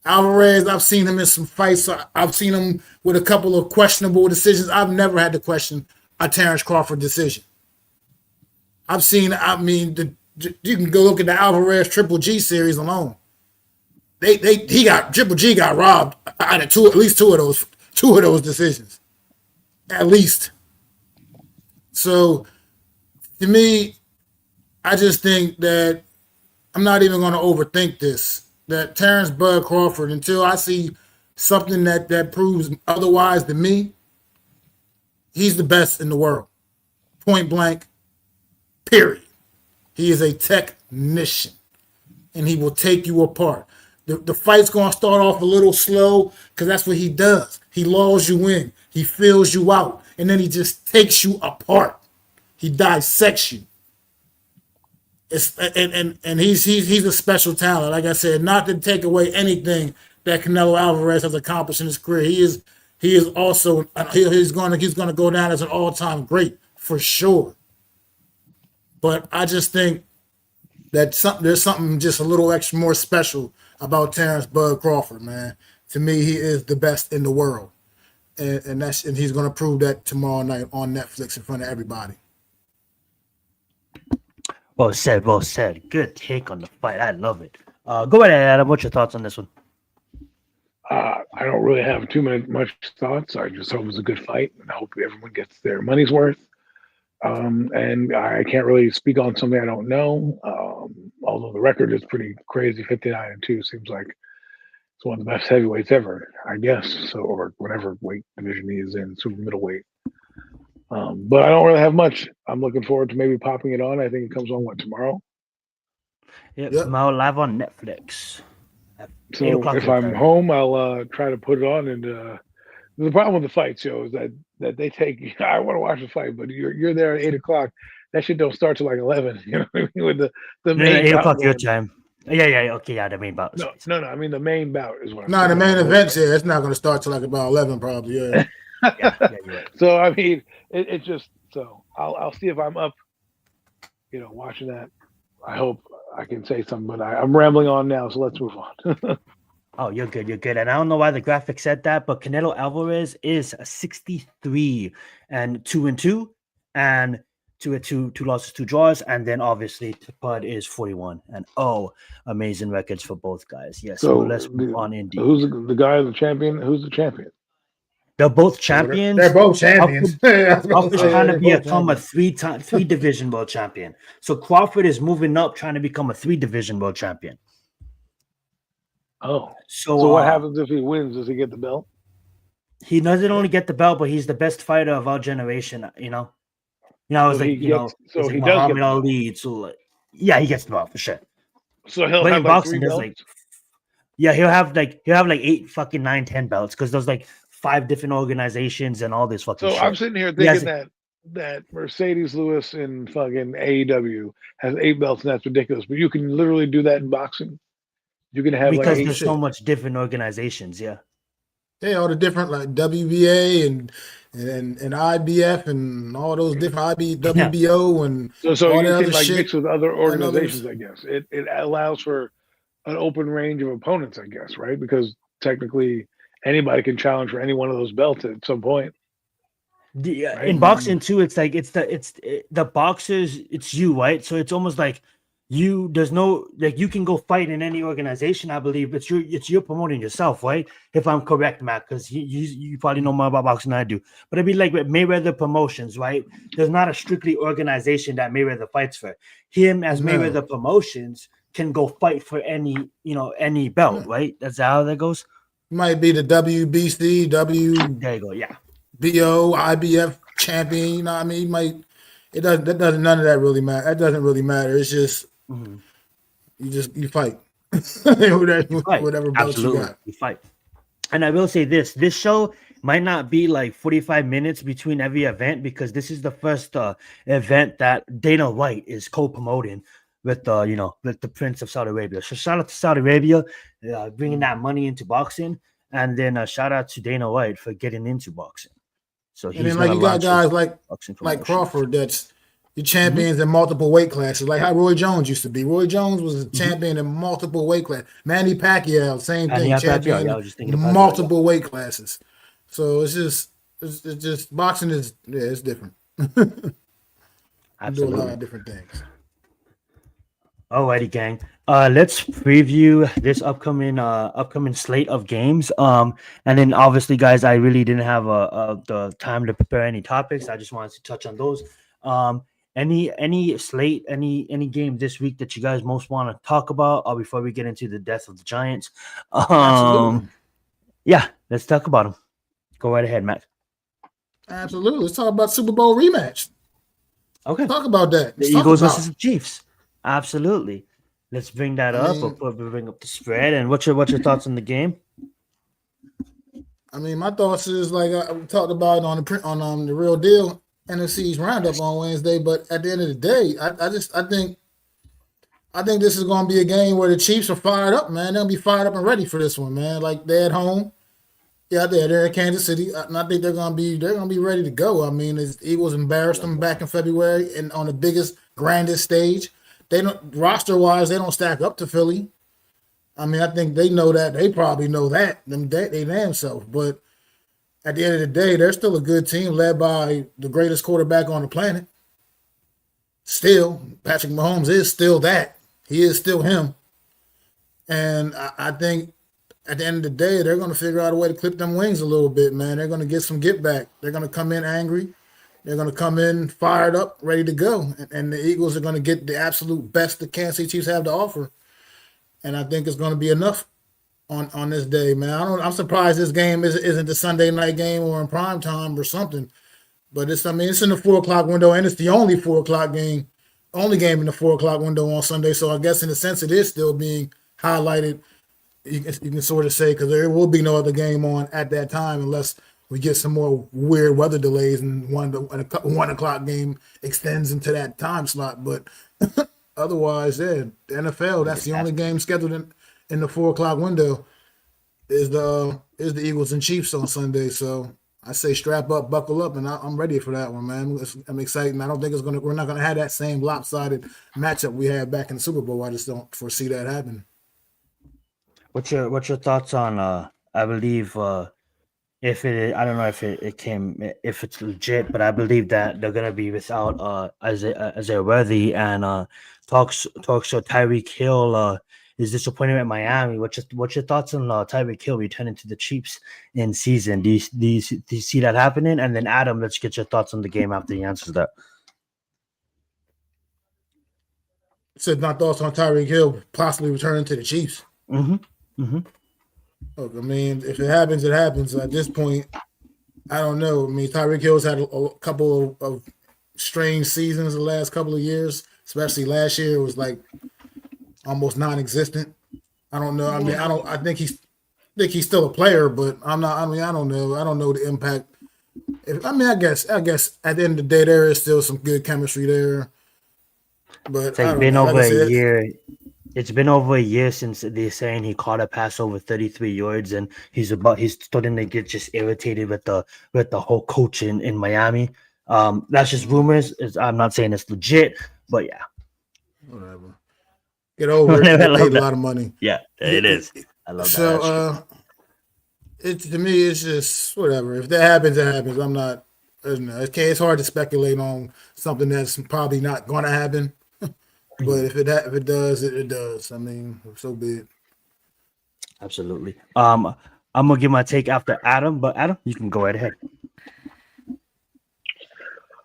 Alvarez, I've seen him in some fights. I've seen him with a couple of questionable decisions. I've never had to question a Terrence Crawford decision. You can go look at the Alvarez Triple G series alone. Triple G got robbed out of at least two of those decisions. At least. So, to me, I just think that I'm not even going to overthink this. That Terrence Bud Crawford, until I see something that proves otherwise to me, he's the best in the world. Point blank, period. He is a technician, and he will take you apart. The fight's going to start off a little slow because that's what he does. He lulls you in. He fills you out, and then he just takes you apart. He dissects you. And he's a special talent. Like I said, not to take away anything that Canelo Alvarez has accomplished in his career. He is also he's going to go down as an all-time great for sure. But I just think that there's something just a little extra more special about Terrence Bud Crawford, man. To me, he is the best in the world, and he's going to prove that tomorrow night on Netflix in front of everybody. Well said, well said. Good take on the fight. I love it. Go ahead, Adam. What's your thoughts on this one? I don't really have much thoughts. I just hope it was a good fight, and I hope everyone gets their money's worth. And I can't really speak on something I don't know. Although the record is pretty crazy, 59-2 seems like it's one of the best heavyweights ever, I guess. So, or whatever weight division he is in, super middleweight. But I don't really have much. I'm looking forward to maybe popping it on. I think it comes on tomorrow. Yep, Yep. tomorrow live on Netflix. At 8 So o'clock if your I'm time. home, I'll try to put it on. And the problem with the fight show is that they take. I want to watch the fight, but you're there at 8 o'clock. That shit don't start till like 11. You know what I mean? With the No, main 8 bout o'clock your going. time. Yeah, okay, yeah, the main bout. No. I mean the main bout is what I'm No, the saying. main event's here. It's not going to start till like about 11, probably. Yeah. Yeah, you're right. So I mean, it just so I'll see if I'm up, watching that. I hope I can say something, but I'm rambling on now, so let's move on. Oh, you're good. And I don't know why the graphic said that, but Canelo Alvarez is 63 and 2-2, and two losses, 2 draws, and then obviously Pud is 41 and amazing records for both guys. Yes, so let's move on. Indeed, who's the guy, the champion? Who's the champion? they're both champions. They're both champions. Crawford's trying to become a champions. three division world champion. So Crawford is moving up, trying to become a 3 division world champion. Oh, so what happens if he wins? Does he get the belt? He doesn't only get the belt, but he's the best fighter of our generation. It's So like he gets- so it's he like does get Muhammad the belt. Ali. So like, yeah, he gets the belt for sure. So he'll But have in like boxing, 3 there's belts. he'll have like 8 fucking 9, 10 belts because there's like 5 different organizations and all this fucking So shit. I'm sitting here thinking that Mercedes Lewis in fucking AEW has 8 belts, and that's ridiculous. But you can literally do that in boxing. You can have because like 8 there's so much different organizations. Yeah. Yeah, all the different like WBA and IBF and all those different WBO and So all you that can other like shit. mix with other others. organizations, I guess. It allows for an open range of opponents, I guess, right? Because technically anybody can challenge for any one of those belts at some point. Right? In boxing too, it's like the boxers, it's you, right? So it's almost like there's no like you can go fight in any organization, I believe. It's you're promoting yourself, right? If I'm correct, Matt, because you probably know more about boxing than I do. But it'd be like with Mayweather Promotions, right? There's not a strictly organization that Mayweather fights for. Him as Mayweather Promotions can go fight for any belt, right? That's how that goes. Might be the WBC, There you go, yeah. BO, IBF champion. You know what I mean? None of that really matter. That doesn't really matter. It's just you fight. Whatever belt you got. You fight. And I will say this show might not be like 45 minutes between every event because this is the first event that Dana White is co-promoting with with the Prince of Saudi Arabia. So shout out to Saudi Arabia bringing that money into boxing, and then shout out to Dana White for getting into boxing. So he's like you got guys like Crawford that's the champions in multiple weight classes, like how Roy Jones used to be. Roy Jones was a champion in multiple weight classes. Manny Pacquiao, same thing, champion in multiple weight classes. So it's just boxing is it's different. Absolutely. Do a lot of different things. Alrighty, gang. Let's preview this upcoming slate of games. And then obviously, guys, I really didn't have the time to prepare any topics. I just wanted to touch on those. Any slate, any game this week that you guys most want to talk about, or before we get into the death of the Giants? Absolutely. Yeah, let's talk about them. Go right ahead, Matt. Absolutely. Let's talk about Super Bowl rematch. Okay. Talk about that. The Eagles versus the Chiefs. Absolutely. Let's bring that up. We'll bring up the spread. And what's your thoughts on the game? I mean, my thoughts is like I talked about on the Real Deal NFC's roundup on Wednesday. But at the end of the day, I think this is going to be a game where the Chiefs are fired up, man. They'll be fired up and ready for this one, man. Like they're at home. Yeah, they're in Kansas City, and I think they're gonna be ready to go. I mean, the Eagles embarrassed them back in February and on the biggest, grandest stage. They don't roster wise, they don't stack up to Philly. I mean, I think they know that. They probably know that they damn self. But at the end of the day, they're still a good team led by the greatest quarterback on the planet. Still, Patrick Mahomes is still that. He is still him. And I think at the end of the day, they're going to figure out a way to clip them wings a little bit, man. They're going to get some get back. They're going to come in angry. They're going to come in fired up, ready to go, and the Eagles are going to get the absolute best the Kansas City Chiefs have to offer. And I think it's going to be enough on this day, man. I'm surprised this game isn't the Sunday night game or in prime time or something. But it's in the 4 o'clock window, and it's the only 4 o'clock game, only game in the 4 o'clock window on Sunday. So I guess in a sense it is still being highlighted. You can sort of say because there will be no other game on at that time unless we get some more weird weather delays and 1 o'clock game extends into that time slot. But otherwise, yeah, the NFL, that's the only game scheduled in the 4 o'clock window is the Eagles and Chiefs on Sunday. So I say strap up, buckle up, and I'm ready for that one, man. I'm excited. I don't think we're not gonna have that same lopsided matchup we had back in the Super Bowl. I just don't foresee that happening. What's your thoughts on I believe if it I don't know if if it's legit, but I believe that they're gonna be without Isaiah Worthy and talks so Tyreek Hill is disappointed at Miami. What's your thoughts on Tyreek Hill returning to the Chiefs in season? Do you see that happening? And then Adam, let's get your thoughts on the game after he answers that. Said my thoughts on Tyreek Hill possibly returning to the Chiefs. Look, I mean, if it happens, it happens. At this point, I don't know. I mean, Tyreek Hill's had a couple of strange seasons the last couple of years, especially last year. It was like almost non-existent. I don't know. I mean, I think he's still a player, but I'm not. I mean, I don't know. I don't know the impact. I guess at the end of the day, there is still some good chemistry there. But it's been over a year. It's been over a year since they're saying he caught a pass over 33 yards, and he's starting to get just irritated with the whole coach in Miami. That's just rumors. I'm not saying it's legit, but yeah. Whatever. Get over it. They paid a lot of money. Yeah, it is. I love that. So to me, it's just whatever. If that happens, it happens. I'm not. It's hard to speculate on something that's probably not going to happen. But if it does, it does. I mean, so be it. Absolutely. I'm gonna give my take after Adam, but Adam, you can go right ahead.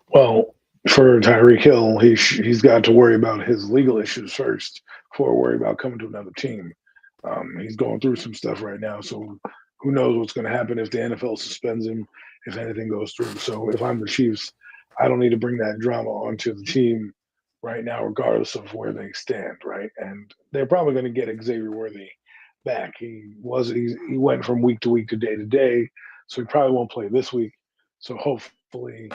Well, for Tyreek Hill, he's got to worry about his legal issues first before worry about coming to another team. He's going through some stuff right now, so who knows what's going to happen if the NFL suspends him, if anything goes through. So if I'm the Chiefs, I don't need to bring that drama onto the team right now, regardless of where they stand, right? And they're probably going to get Xavier Worthy back. He went from week to day, so he probably won't play this week. So hopefully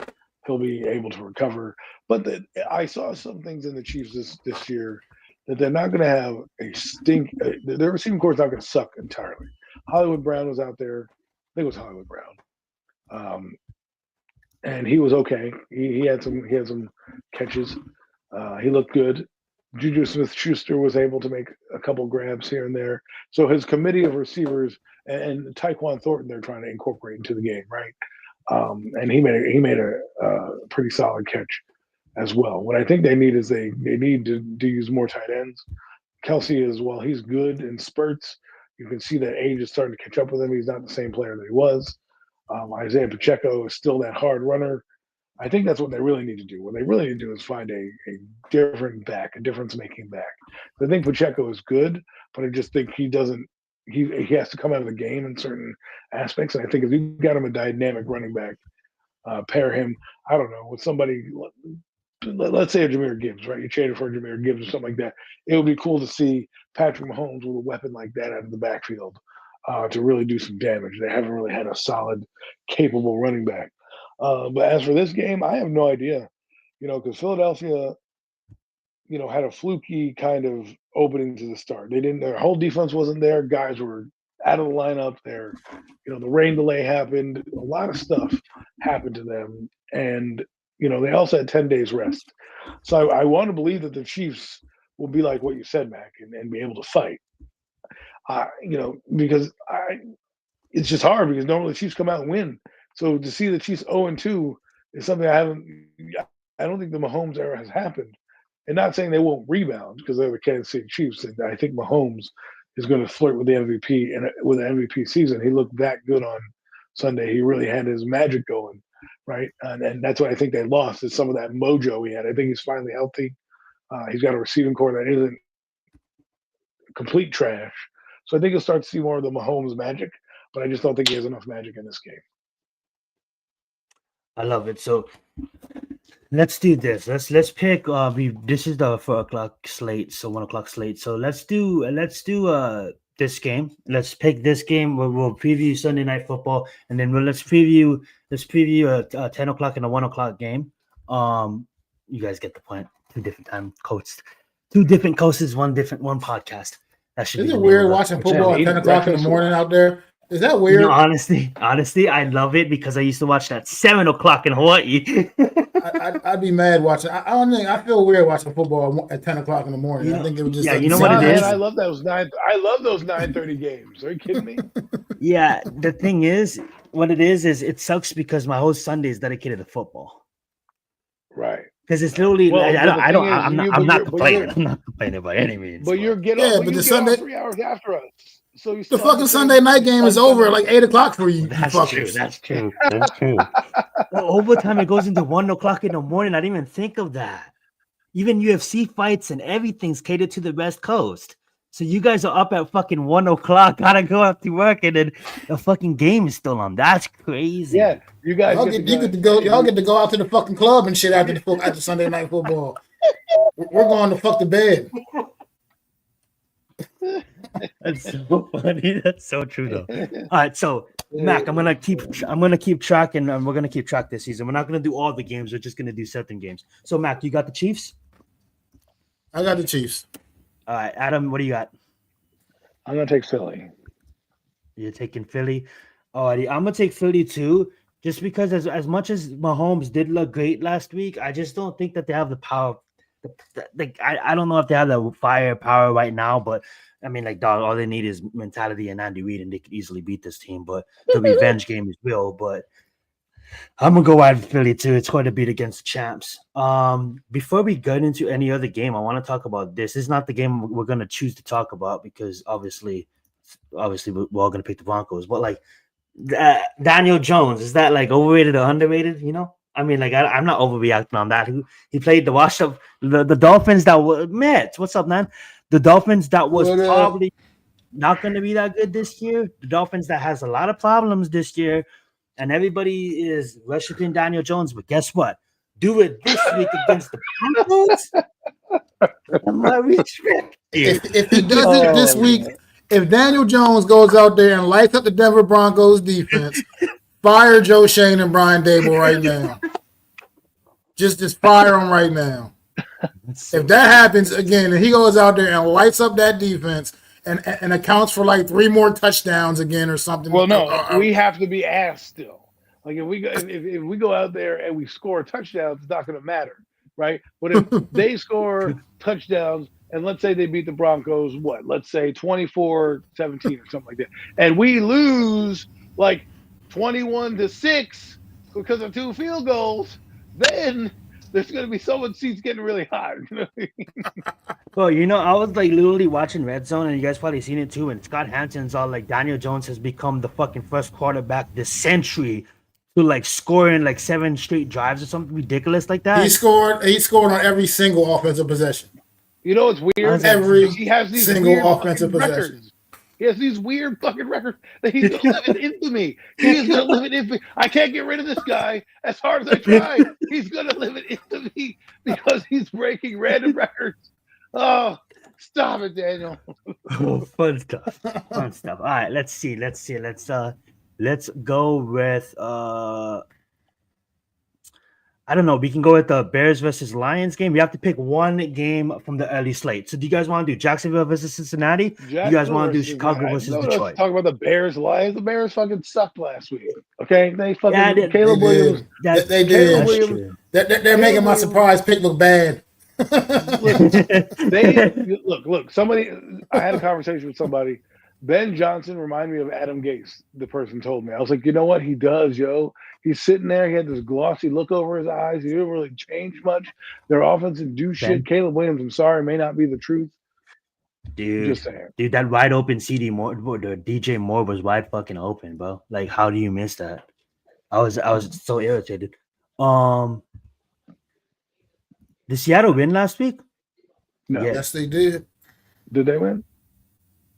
he'll be able to recover. But I saw some things in the Chiefs this year that they're not going to have a stink. Their receiving core is not going to suck entirely. Hollywood Brown was out there. I think it was Hollywood Brown. And he was okay. He had some catches. He looked good. Juju Smith-Schuster was able to make a couple grabs here and there. So his committee of receivers and Tyquan Thornton they're trying to incorporate into the game, right? And he made a pretty solid catch as well. What I think they need is they need to use more tight ends. Kelsey is, well, he's good in spurts. You can see that age is starting to catch up with him. He's not the same player that he was. Isaiah Pacheco is still that hard runner. I think that's what they really need to do. What they really need to do is find a different back, a difference-making back. I think Pacheco is good, but I just think he doesn't. He has to come out of the game in certain aspects. And I think if you got him a dynamic running back, pair him, I don't know, with somebody. Let's say a Jahmyr Gibbs, right? You traded for a Jahmyr Gibbs or something like that. It would be cool to see Patrick Mahomes with a weapon like that out of the backfield to really do some damage. They haven't really had a solid, capable running back. But as for this game, I have no idea, because Philadelphia, had a fluky kind of opening to the start. Their whole defense wasn't there. Guys were out of the lineup there. The rain delay happened. A lot of stuff happened to them. And, they also had 10 days rest. So I want to believe that the Chiefs will be like what you said, Mac, and be able to fight. Because it's just hard because normally the Chiefs come out and win. So to see the Chiefs 0-2 is something I don't think the Mahomes era has happened. And not saying they won't rebound because they're the Kansas City Chiefs. And I think Mahomes is going to flirt with the MVP and with the MVP season. He looked that good on Sunday. He really had his magic going. right? And that's what I think they lost is some of that mojo he had. I think he's finally healthy. He's got a receiving core that isn't complete trash. So I think you'll start to see more of the Mahomes magic, but I just don't think he has enough magic in this game. I love it. So let's do this. Let's pick. This is the 4:00 slate, so 1:00 slate. So let's do this game. Let's pick this game. We'll preview Sunday Night Football, and then let's preview a 10:00 and a 1:00 game. You guys get the point. Two different time coasts, one podcast. That should Isn't be it weird watching football at 10:00 in the morning out there? Is that weird? Honestly, I love it because I used to watch that 7:00 in Hawaii. I'd be mad watching. I don't think I feel weird watching football at 10:00 in the morning. I think it was just you know what it is. I love those 9:30 games. Are you kidding me? Yeah, the thing is, what it is it sucks because my whole Sunday is dedicated to football. Right. Because it's literally, I'm not complaining by any means. But you're the Sunday 3 hours after us. So the fucking Sunday night game is over at like 8:00 for you. That's true. Well, overtime it goes into 1:00 in the morning. I didn't even think of that. Even UFC fights and everything's catered to the West Coast. So you guys are up at fucking 1:00, gotta go up to work, and then the fucking game is still on. That's crazy. Yeah, you guys y'all get to go out to the fucking club and shit after Sunday night football. We're going to fuck the bed. That's so funny. That's so true though. All right, so Mac, I'm gonna keep track, and we're gonna keep track this season. We're not gonna do all the games. We're just gonna do certain games. So Mac, you got the Chiefs? I got the Chiefs. All right, Adam, what do you got? I'm gonna take Philly. You're taking Philly. Alrighty, I'm gonna take Philly too. Just because as much as Mahomes did look great last week, I just don't think that they have the power. I don't know if they have the firepower right now, but I mean, like, dog, all they need is mentality and Andy Reid, and they could easily beat this team. But the revenge game is real. But I'm gonna go wide with Philly too. It's going to beat against the champs. Before we get into any other game, I want to talk about this. This is not the game we're gonna choose to talk about because obviously we're all gonna pick the Broncos. But like Daniel Jones, is that like overrated or underrated? You know, I mean, like I'm not overreacting on that. He played the wash-up, the Dolphins that were Matt. What's up, man? The Dolphins that was probably not going to be that good this year. The Dolphins that has a lot of problems this year, and everybody is worshiping Daniel Jones. But guess what? Do it this week against the Broncos. If he does it this week, if Daniel Jones goes out there and lights up the Denver Broncos defense, fire Joe Shane and Brian Dable right now. Just fire them right now. If that happens again, and he goes out there and lights up that defense and accounts for like 3 more touchdowns again or something. Well, no, we have to be ass still. Like if we go out there and we score touchdowns, it's not going to matter, right? But if they score touchdowns and let's say they beat the Broncos, let's say 24-17 or something like that, and we lose like 21-6 because of 2 field goals, then there's going to be someone's seats getting really hot. Well, you know, I was like literally watching Red Zone, and you guys probably seen it too. And Scott Hanson's all like, Daniel Jones has become the fucking first quarterback this century to like score in like 7 straight drives or something ridiculous like that. He scored on every single offensive possession. You know what's weird? He has these single offensive possession. Records. He has these weird fucking records that he's going to live in infamy. He is going to live in infamy. I can't get rid of this guy as hard as I try. He's going to live in infamy because he's breaking random records. Oh, stop it, Daniel. Fun stuff. All right, let's see. Let's go with I don't know. We can go with the Bears versus Lions game. We have to pick one game from the early slate. So do you guys want to do Jacksonville versus Cincinnati? Do you guys want to do Chicago versus Detroit? Talk about the Bears Lions. The Bears fucking sucked last week. Okay, they fucking Caleb Williams. They did. They're making my surprise pick look bad. Look. Somebody. I had a conversation with somebody. Ben Johnson reminded me of Adam Gase. The person told me. I was like, you know what he does, yo. He's sitting there. He had this glossy look over his eyes. He didn't really change much. Their offense and do shit. Caleb Williams, I'm sorry, may not be the truth. Dude, just saying. Dude, that wide open CD Moore, the DJ Moore was wide fucking open, bro. Like, how do you miss that? I was so irritated. Did Seattle win last week? No. Yeah. Yes, they did. Did they win?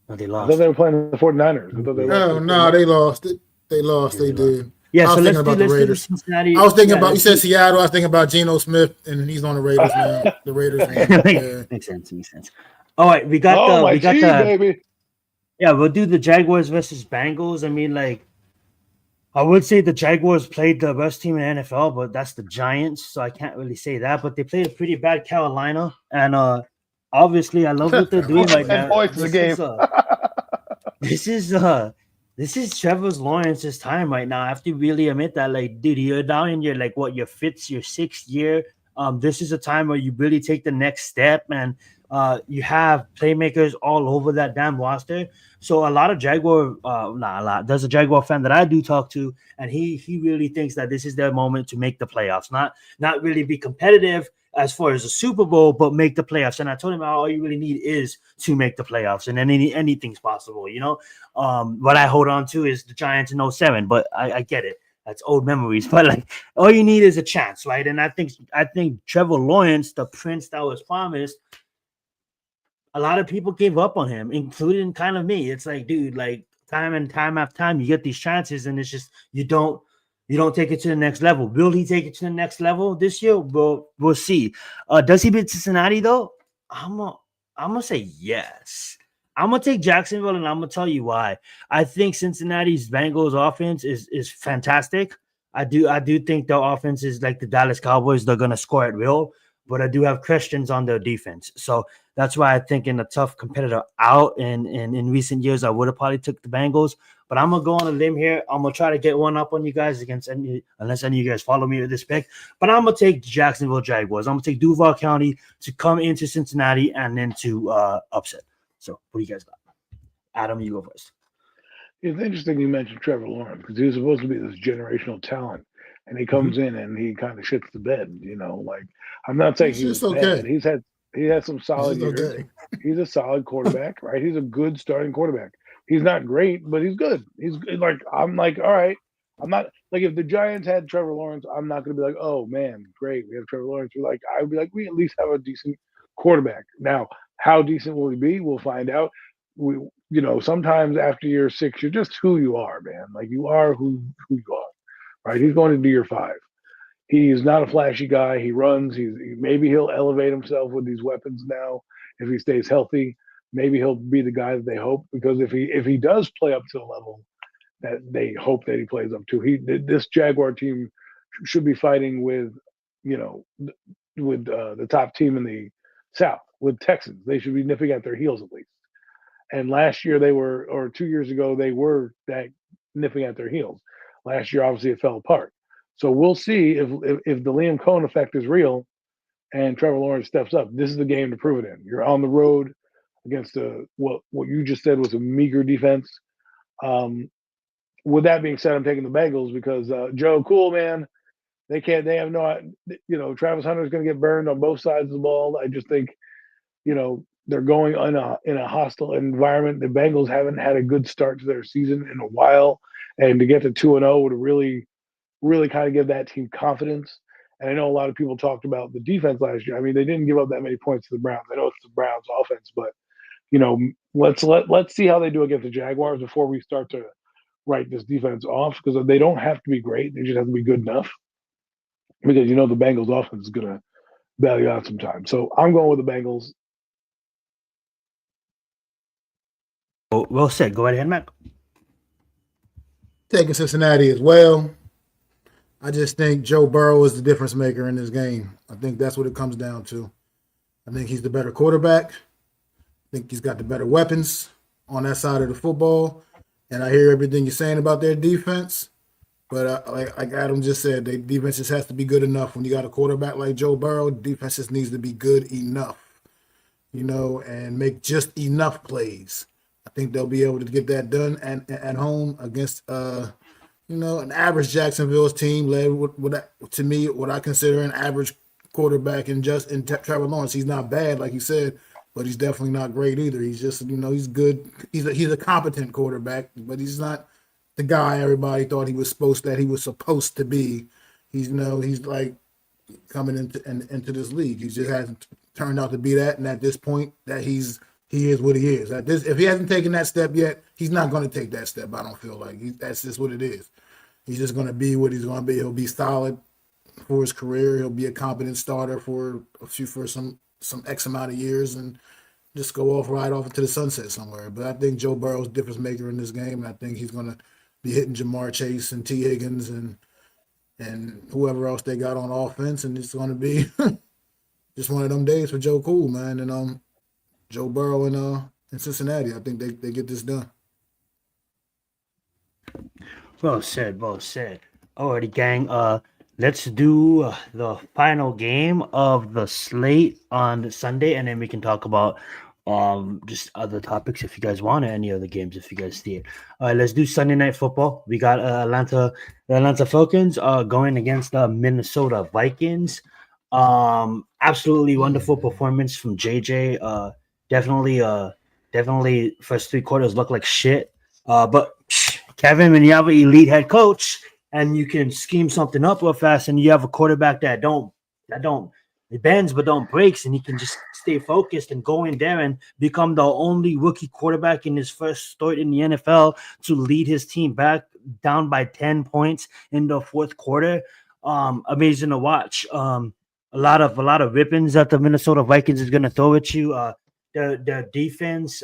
No, they I thought lost. they were playing the 49ers. I thought they lost to Oh, the no, 49ers. they lost. They lost. Yeah, They they lost. did. Yeah, I so was thinking about the let's do the Raiders. Cincinnati. I was thinking Yeah, about, you let's said do. Seattle. I was thinking about Geno Smith, and he's on the Raiders now. The Raiders won. Yeah. Makes sense. Makes sense. All right, Oh, my we got team, the baby. yeah. We'll do the Jaguars versus Bengals. I mean, like, I would say the Jaguars played the best team in NFL, but that's the Giants, so I can't really say that. But they played a pretty bad Carolina, and obviously, I love what they're doing right 10 now. points in the game. This is this is Trevor Lawrence's time right now. I have to really admit that, like, dude, you're down in your like what your fifth, your sixth year. This is a time where you really take the next step, and you have playmakers all over that damn roster. So a lot of Jaguar, not a lot. There's a Jaguar fan that I do talk to, and he really thinks that this is their moment to make the playoffs. Not really be competitive as far as a Super Bowl, but make the playoffs. And I told him all you really need is to make the playoffs, and then anything's possible. You know, what I hold on to is the Giants in 07, but I get it. That's old memories, but like all you need is a chance, right? And I think Trevor Lawrence, the prince that was promised, a lot of people gave up on him, including kind of me. It's like, dude, like time and time after time, you get these chances, and it's just you don't take it to the next level. Will he take it to the next level this year? We'll see. Does he beat Cincinnati though? I'm gonna say yes. I'm gonna take Jacksonville, and I'm gonna tell you why. I think Cincinnati's Bengals offense is fantastic. I do think their offense is like the Dallas Cowboys. They're gonna score at will, but I do have questions on their defense. So that's why I think in a tough competitor out in recent years, I would have probably took the Bengals. But I'm gonna go on a limb here. I'm gonna try to get one up on you guys unless any of you guys follow me with this pick. But I'm gonna take Jacksonville Jaguars. I'm gonna take Duval County to come into Cincinnati and then to upset. So what do you guys got? Adam, you go first. It's interesting you mentioned Trevor Lawrence because he was supposed to be this generational talent, and he comes in and he kind of shits the bed. You know, like I'm not saying It's he was just bad. okay. He had some It's solid just years. okay. He's a solid quarterback, right? He's a good starting quarterback. He's not great, but he's good. He's good. Like I'm like, all right. I'm not like if the Giants had Trevor Lawrence, I'm not gonna be like, oh man, great, we have Trevor Lawrence. We're like, I would be like, we at least have a decent quarterback. Now, how decent will he be? We'll find out. We, sometimes after year 6, you're just who you are, man. Like you are who you are, right? He's going into year 5. He's not a flashy guy. He runs. Maybe he'll elevate himself with these weapons now if he stays healthy. Maybe he'll be the guy that they hope because if he does play up to the level that they hope that he plays up to, this Jaguar team should be fighting with, the top team in the South with Texans. They should be nipping at their heels at least. And last year or 2 years ago, they were that nipping at their heels. Last year, obviously, it fell apart. So we'll see if the Liam Cohen effect is real and Trevor Lawrence steps up. This is the game to prove it in. You're on the road against what you just said was a meager defense. With that being said, I'm taking the Bengals because Joe Cool, man, they have no, Travis Hunter is going to get burned on both sides of the ball. I just think, they're going in a hostile environment. The Bengals haven't had a good start to their season in a while, and to get to 2-0 would really, really kind of give that team confidence. And I know a lot of people talked about the defense last year. I mean, they didn't give up that many points to the Browns. I know it's the Browns offense, but let's see how they do against the Jaguars before we start to write this defense off because they don't have to be great. They just have to be good enough because the Bengals offense is going to bail you out sometimes. So I'm going with the Bengals. Well said. Go ahead, Mac. Taking Cincinnati as well. I just think Joe Burrow is the difference maker in this game. I think that's what it comes down to. I think he's the better quarterback. I think he's got the better weapons on that side of the football. And I hear everything you're saying about their defense. But like Adam just said, their defense just has to be good enough. When you got a quarterback like Joe Burrow, defense just needs to be good enough, and make just enough plays. I think they'll be able to get that done and at home against an average Jacksonville's team led what I consider an average quarterback in Trevor Lawrence. He's not bad, like you said, but he's definitely not great either. He's just he's good. He's a competent quarterback, but he's not the guy everybody thought he was supposed to be. He's he's like coming into this league. He just hasn't turned out to be that. And at this point, that he is what he is. If he hasn't taken that step yet, he's not going to take that step. I don't feel like that's just what it is. He's just going to be what he's going to be. He'll be solid for his career. He'll be a competent starter for some X amount of years and just go right off into the sunset somewhere. But I think Joe Burrow's difference maker in this game, and I think he's going to be hitting Jamar Chase and T. Higgins and whoever else they got on offense, and it's going to be just one of them days for Joe Cool, man, and Joe Burrow in Cincinnati. I think they get this done. Well said, well said. Alrighty, gang. Let's do the final game of the slate on Sunday, and then we can talk about just other topics if you guys want, or any other games if you guys see it. All right, let's do Sunday Night Football. We got the Atlanta Falcons going against the Minnesota Vikings. Absolutely wonderful performance from JJ. Definitely first 3 quarters look like shit. But Kevin, when you have an elite head coach and you can scheme something up real fast, and you have a quarterback that it bends but don't breaks, and he can just stay focused and go in there and become the only rookie quarterback in his first start in the NFL to lead his team back down by 10 points in the fourth quarter. Amazing to watch. A lot of rippings that the Minnesota Vikings is going to throw at you. Their defense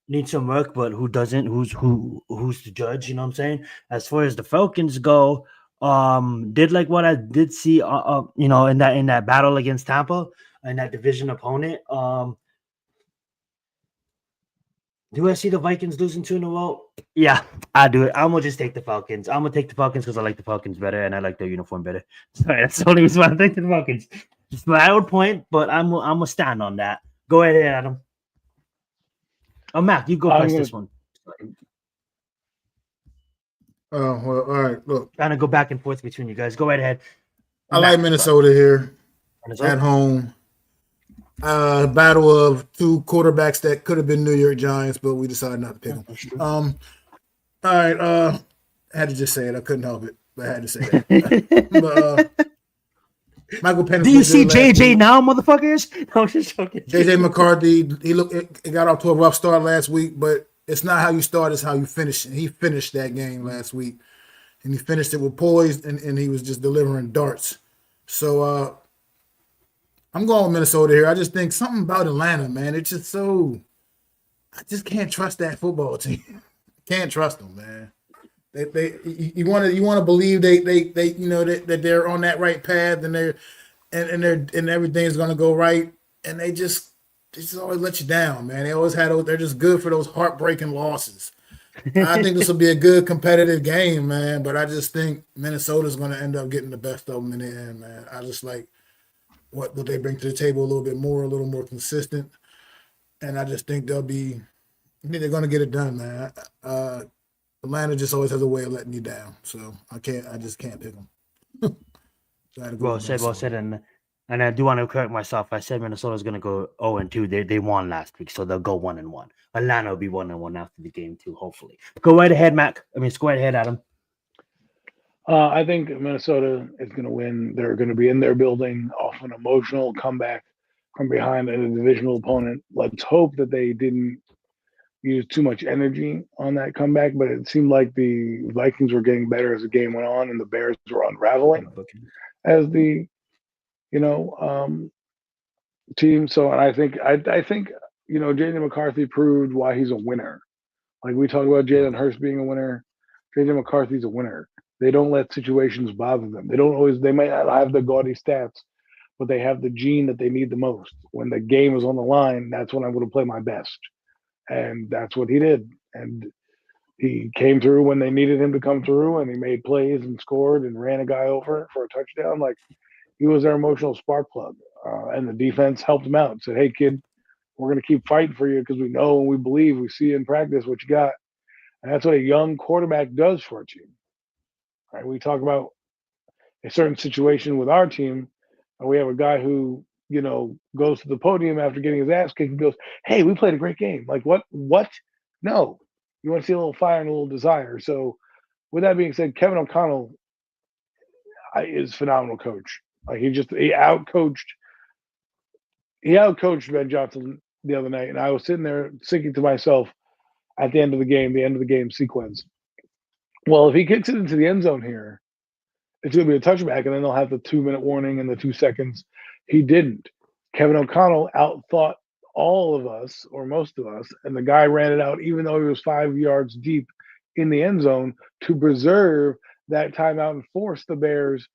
needs some work, but who doesn't? Who's the judge? You know what I'm saying? As far as the Falcons go, did like what I did see, in that battle against Tampa and that division opponent. Do I see the Vikings losing 2 in a row? Yeah, I do it. I'm gonna just take the Falcons. I'm gonna take the Falcons because I like the Falcons better and I like their uniform better. Sorry, that's the only reason why I take the Falcons. It's my own point, but I'm gonna stand on that. Go ahead, Adam. Oh, Mac, you go first this one. Oh, well, all right. Look, trying to go back and forth between you guys. Go right ahead. I like Minnesota here at home. Battle of 2 quarterbacks that could have been New York Giants, but we decided not to pick them. All right. I had to just say it. I couldn't help it, but I had to say that. Michael Penix. Do you see JJ now, motherfuckers? No, I'm just joking. JJ McCarthy, he got off to a rough start last week, but it's not how you start, it's how you finish. And he finished that game last week. And he finished it with poise, and he was just delivering darts. So I'm going with Minnesota here. I just think something about Atlanta, man. It's just I just can't trust that football team. Can't trust them, man. You want to believe they that they're on that right path and everything's going to go right, and they just always let you down, man. They're just good for those heartbreaking losses. I think this will be a good competitive game, man, but I just think Minnesota's going to end up getting the best of them in the end, man. I just like what they bring to the table a little more consistent, and I just think they're going to get it done, man. Atlanta just always has a way of letting you down, so I just can't pick them. Well said, and I do want to correct myself. I said Minnesota's going to go 0-2. They won last week, so they'll go 1-1. Atlanta will be 1-1 after the game too, hopefully. Go right ahead, Mac. Go right ahead, Adam. I think Minnesota is going to win. They're going to be in their building off an emotional comeback from behind a divisional opponent. Let's hope that they didn't use too much energy on that comeback, but it seemed like the Vikings were getting better as the game went on, and the Bears were unraveling as the team. So, and I think J.J. McCarthy proved why he's a winner. Like we talk about Jalen Hurts being a winner, J.J. McCarthy's a winner. They don't let situations bother them. They might not have the gaudy stats, but they have the gene that they need the most. When the game is on the line, that's when I'm going to play my best. And that's what he did. And he came through when they needed him to come through, and he made plays and scored and ran a guy over for a touchdown. Like, he was their emotional spark plug. And the defense helped him out and said, hey, kid, we're going to keep fighting for you because we know and we believe, we see in practice what you got. And that's what a young quarterback does for a team. Right? We talk about a certain situation with our team, and we have a guy who, goes to the podium after getting his ass kicked and goes, hey, we played a great game. Like, what? No. You want to see a little fire and a little desire. So, with that being said, Kevin O'Connell is a phenomenal coach. Like he outcoached Ben Johnson the other night, and I was sitting there thinking to myself at the end of the game sequence. Well, if he kicks it into the end zone here, it's going to be a touchback, and then they'll have the 2-minute warning and the 2 seconds. He didn't. Kevin O'Connell outthought all of us, or most of us, and the guy ran it out, even though he was 5 yards deep in the end zone, to preserve that timeout and force the Bears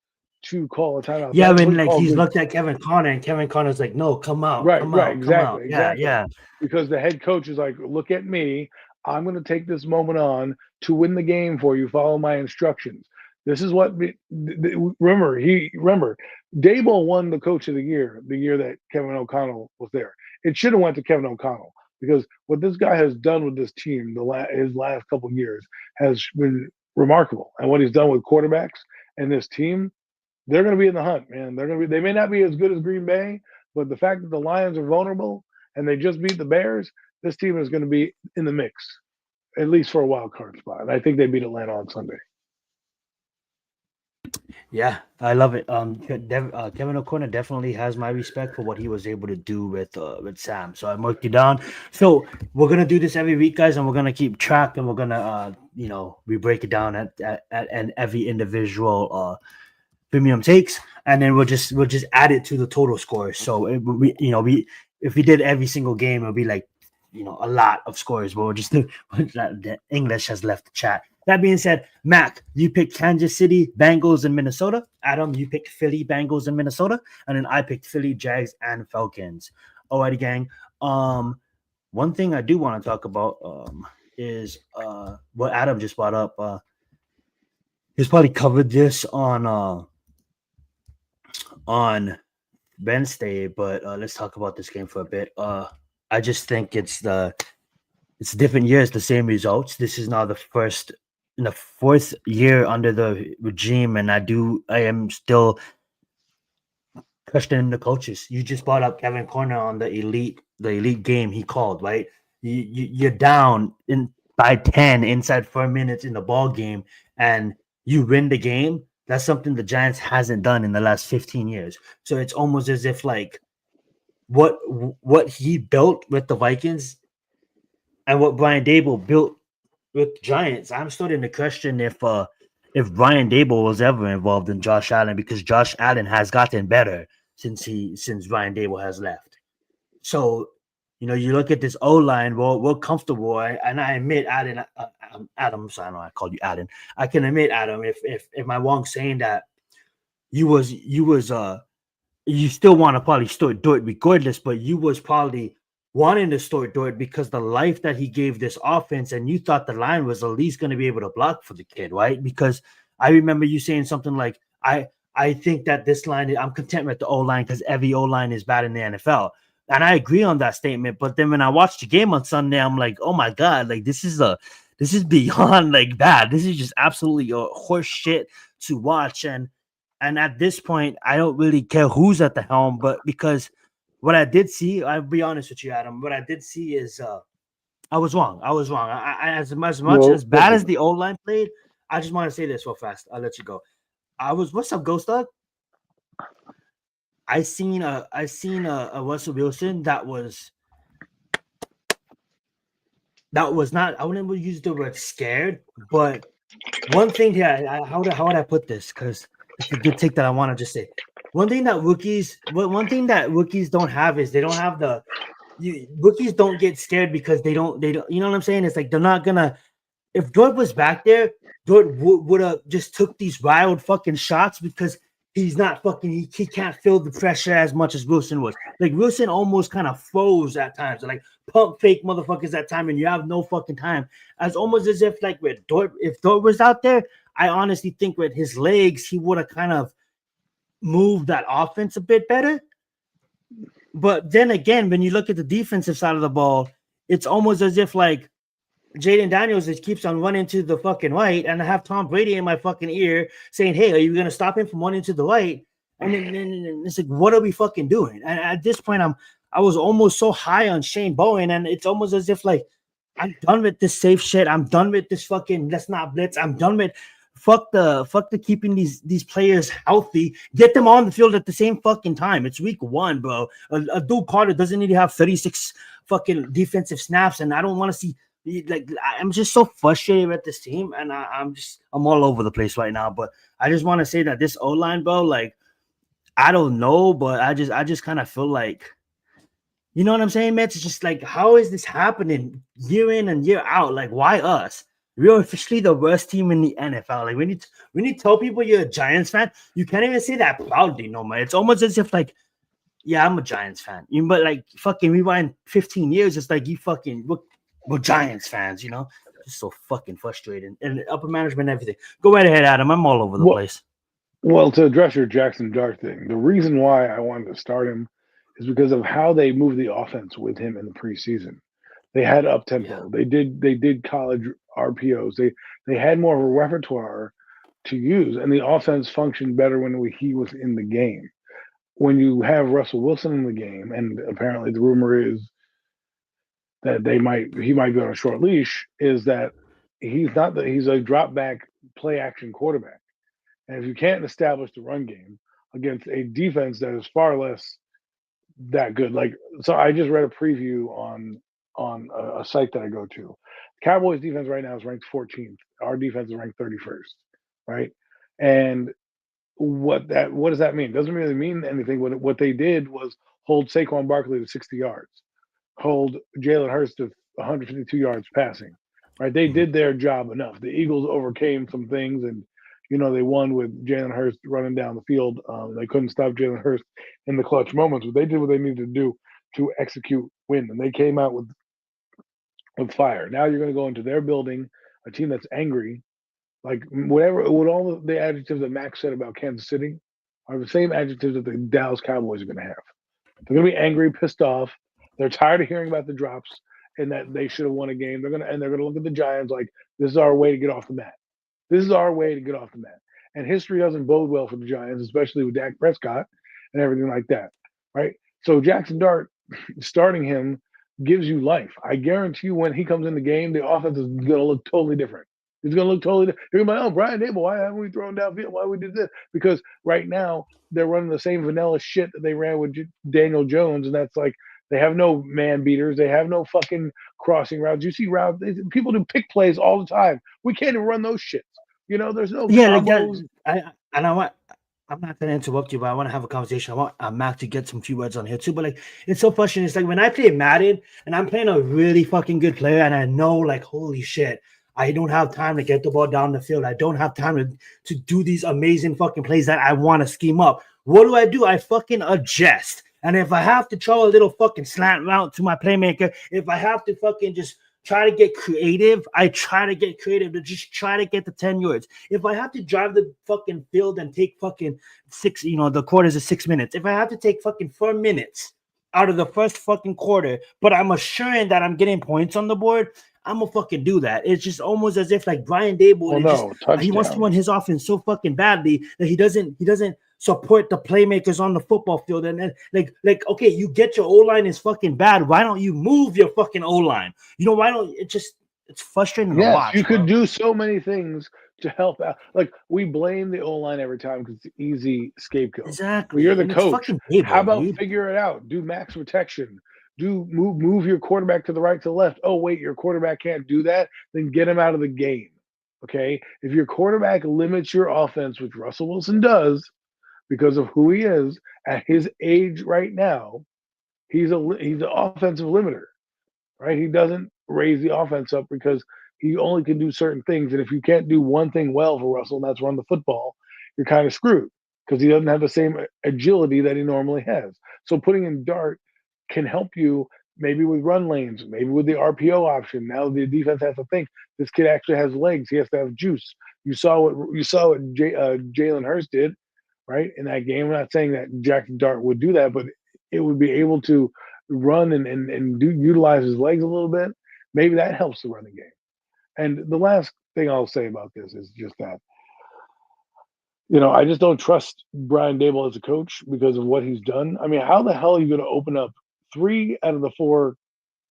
to call a timeout. Yeah, when like he's looked at Kevin Conner, and Kevin Conner's like, "No, come out, right, come right, out, exactly, come out." exactly. Yeah. Because the head coach is like, "Look at me. I'm going to take this moment on to win the game for you. Follow my instructions." This is what remember. Daboll won the Coach of the Year the year that Kevin O'Connell was there. It should have went to Kevin O'Connell because what this guy has done with this team his last couple of years has been remarkable, and what he's done with quarterbacks and this team, they're going to be in the hunt, man. They may not be as good as Green Bay, but the fact that the Lions are vulnerable and they just beat the Bears, this team is going to be in the mix, at least for a wild card spot. And I think they beat Atlanta on Sunday. Yeah, I love it. Kevin O'Connor definitely has my respect for what he was able to do with Sam. So I marked you down. So we're gonna do this every week, guys, and we're gonna keep track, and we're gonna we break it down at every individual premium takes, and then we'll just add it to the total score. So if we did every single game, it'll be like a lot of scores, but we'll just do the English has left the chat. That being said, Mac, you picked Kansas City, Bengals, and Minnesota. Adam, you picked Philly, Bengals, and Minnesota. And then I picked Philly, Jags, and Falcons. Alrighty, gang. One thing I do want to talk about is what Adam just brought up. He's probably covered this on Wednesday, but let's talk about this game for a bit. I just think it's different years, the same results. This is now the fourth year under the regime, and I am still questioning the coaches. You just brought up Kevin Conner on the elite game he called, right? You're down by 10 inside 4 minutes in the ball game, and you win the game. That's something the Giants hasn't done in the last 15 years. So it's almost as if like what he built with the Vikings and what Brian Daboll built with the Giants, I'm starting to question if Brian Daboll was ever involved in Josh Allen, because Josh Allen has gotten better since Brian Daboll has left. So, you look at this O-line, we're comfortable, and I admit, Adam, so I don't know I called you Adam. I can admit, Adam, if I'm wrong saying that you still want to probably do it regardless, but you was probably wanting to do it because the life that he gave this offense, and you thought the line was at least going to be able to block for the kid, right? Because I remember you saying something like, I think that this line, I'm content with the O-line because every O-line is bad in the NFL. And I agree on that statement. But then when I watched the game on Sunday, I'm like, oh my God, like this is beyond like bad. This is just absolutely horse shit to watch. And at this point, I don't really care who's at the helm, but because what I did see, I'll be honest with you, Adam, what I did see is I was wrong. I as bad as the O-line played, I just want to say this real fast. I'll let you go. What's up, Ghost Dog? I seen a Russell Wilson that was not, I wouldn't use the word scared, but one thing here, how would I put this? Because it's a good take that I want to just say. One thing that rookies don't have is they don't have rookies don't get scared because they don't, you know what I'm saying? It's like they're not gonna, if Dort was back there, Dort would have just took these wild fucking shots because he's not fucking, he can't feel the pressure as much as Wilson was. Like Wilson almost kind of froze at times, like pump fake motherfuckers at time, and you have no fucking time. As almost as if like with Dort, if Dort was out there, I honestly think with his legs, he would have kind of moved that offense a bit better. But then again, when you look at the defensive side of the ball, it's almost as if like Jaden Daniels just keeps on running to the fucking right, and I have Tom Brady in my fucking ear saying, hey, are you going to stop him from running to the right? And then it's like, what are we fucking doing? And at this point, I was almost so high on Shane Bowen, and it's almost as if like I'm done with this safe shit. I'm done with this fucking let's not blitz. I'm done with fuck the keeping these players healthy. Get them on the field at the same fucking time. It's week 1, bro. Abdul Carter doesn't need to have 36 fucking defensive snaps, and I don't want to see like I'm just so frustrated with this team, and I'm all over the place right now. But I just want to say that this O-line, bro, like I don't know, but I just kind of feel like, you know what I'm saying, man? It's just like, how is this happening year in and year out? Like, why us? We're officially the worst team in the NFL. Like, when you tell people you're a Giants fan, you can't even say that proudly no more. It's almost as if like, yeah, I'm a Giants fan. But like, fucking rewind 15 years, it's like you fucking we're Giants fans, you know? Just so fucking frustrating. And upper management and everything. Go right ahead, Adam. I'm all over the place. Well, to address your Jackson Dart thing, the reason why I wanted to start him is because of how they moved the offense with him in the preseason. They had up tempo. Yeah. They did college RPOs. They had more of a repertoire to use, and the offense functioned better when he was in the game. When you have Russell Wilson in the game, and apparently the rumor is that he might be on a short leash, is that he's a drop back play action quarterback. And if you can't establish the run game against a defense that is far less that good, like, so I just read a preview on a site that I go to. Cowboys defense right now is ranked 14th. Our defense is ranked 31st, right? And what does that mean? It doesn't really mean anything. What they did was hold Saquon Barkley to 60 yards, hold Jalen Hurts to 152 yards passing, right? They did their job enough. The Eagles overcame some things, and they won with Jalen Hurts running down the field. They couldn't stop Jalen Hurts in the clutch moments, but they did what they needed to do to execute win, and they came out with fire. Now you're going to go into their building, a team that's angry, like with all the adjectives that Max said about Kansas City are the same adjectives that the Dallas Cowboys are going to have. They're going to be angry, pissed off. They're tired of hearing about the drops and that they should have won a game. They're going to look at the Giants like, this is our way to get off the mat. This is our way to get off the mat. And history doesn't bode well for the Giants, especially with Dak Prescott and everything like that, right? So Jackson Dart, starting him gives you life. I guarantee you when he comes in the game, the offense is going to look totally different. It's going to look totally different. You're going to be like, oh, Brian Dable, why haven't we thrown downfield? Why we did this? Because right now they're running the same vanilla shit that they ran with Daniel Jones, and that's like they have no man beaters. They have no fucking crossing routes. You see routes. People do pick plays all the time. We can't even run those shits. There's no combos. I'm not going to interrupt you, but I want to have a conversation. I want Matt to get some few words on here too. But like, it's so frustrating. It's like when I play Madden and I'm playing a really fucking good player, and I know, like, holy shit, I don't have time to get the ball down the field. I don't have time to do these amazing fucking plays that I want to scheme up. What do? I fucking adjust. And if I have to throw a little fucking slant route to my playmaker, if I have to fucking just try to get creative, I try to get creative to just try to get the 10 yards. If I have to drive the fucking field and take fucking the quarters is 6 minutes. If I have to take fucking 4 minutes out of the first fucking quarter, but I'm assuring that I'm getting points on the board, I'm gonna fucking do that. It's just almost as if like Brian Dable, he wants to run his offense so fucking badly that he doesn't support the playmakers on the football field. And then like okay, you get your O-line is fucking bad. Why don't you move your fucking O-line? Why don't it's frustrating to watch. You could do so many things to help out. Like, we blame the O-line every time because it's an easy scapegoat. Exactly. Well, you're the coach. How about figure it out? Do max protection. Do move your quarterback to the right, to the left. Oh, wait, your quarterback can't do that? Then get him out of the game. Okay? If your quarterback limits your offense, which Russell Wilson does because of who he is at his age right now, he's an offensive limiter, right? He doesn't raise the offense up because he only can do certain things. And if you can't do one thing well for Russell, and that's run the football, you're kind of screwed because he doesn't have the same agility that he normally has. So putting in Dart can help you maybe with run lanes, maybe with the RPO option. Now the defense has to think this kid actually has legs. He has to have juice. You saw what Jalen Hurts did, right, in that game. I'm not saying that Jackson Dart would do that, but it would be able to run and utilize his legs a little bit. Maybe that helps the running game. And the last thing I'll say about this is just that, I just don't trust Brian Dable as a coach because of what he's done. I mean, how the hell are you going to open up 3 out of the 4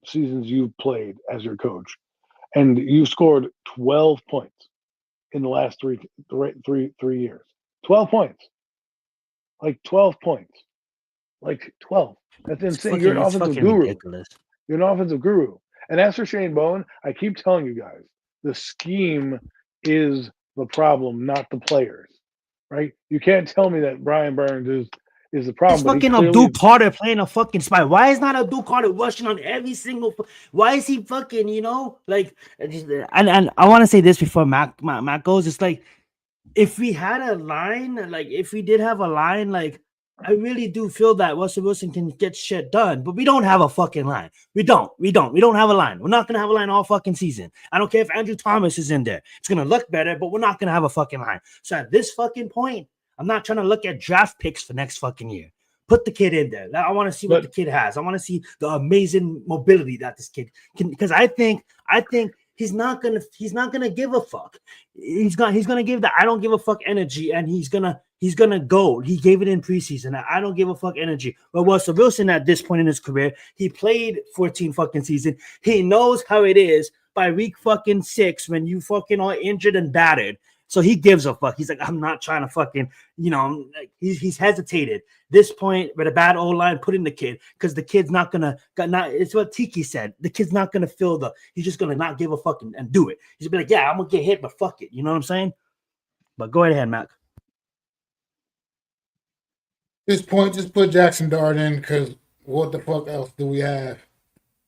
seasons you've played as your coach, and you scored 12 points in the last three years. 12 points. Like 12 points. Like 12. That's insane. You're an offensive guru. Ridiculous. You're an offensive guru. And as for Shane Bowen, I keep telling you guys, the scheme is the problem, not the players. Right? You can't tell me that Brian Burns is the problem. It's fucking Abdul Carter playing a fucking spy. Why is not Abdul Carter rushing on every single? Why is he fucking? Like, and I want to say this before Mac goes. It's like if we had a line, like if we did have a line, like I really do feel that Russell Wilson can get shit done, but we don't have a fucking line. We don't have a line. We're not gonna have a line all fucking season. I don't care if Andrew Thomas is in there. It's gonna look better, but we're not gonna have a fucking line. So at this fucking point, I'm not trying to look at draft picks for next fucking year. Put the kid in there. I want to see what the kid has. I want to see the amazing mobility that this kid can, because I think he's not gonna give a fuck. He's gonna give the I don't give a fuck energy, and he's gonna go. He gave it in preseason. I don't give a fuck energy. But Russell Wilson at this point in his career, he played 14 fucking season. He knows how it is by week fucking 6 when you fucking are injured and battered. So he gives a fuck. He's like, I'm not trying to fucking, he's hesitated. This point with a bad O-line, put in the kid, because the kid's not gonna it's what Tiki said. The kid's not gonna he's just gonna not give a fuck and do it. He's gonna be like, yeah, I'm gonna get hit, but fuck it. You know what I'm saying? But go ahead, Mac. This point, just put Jackson Dart in, because what the fuck else do we have?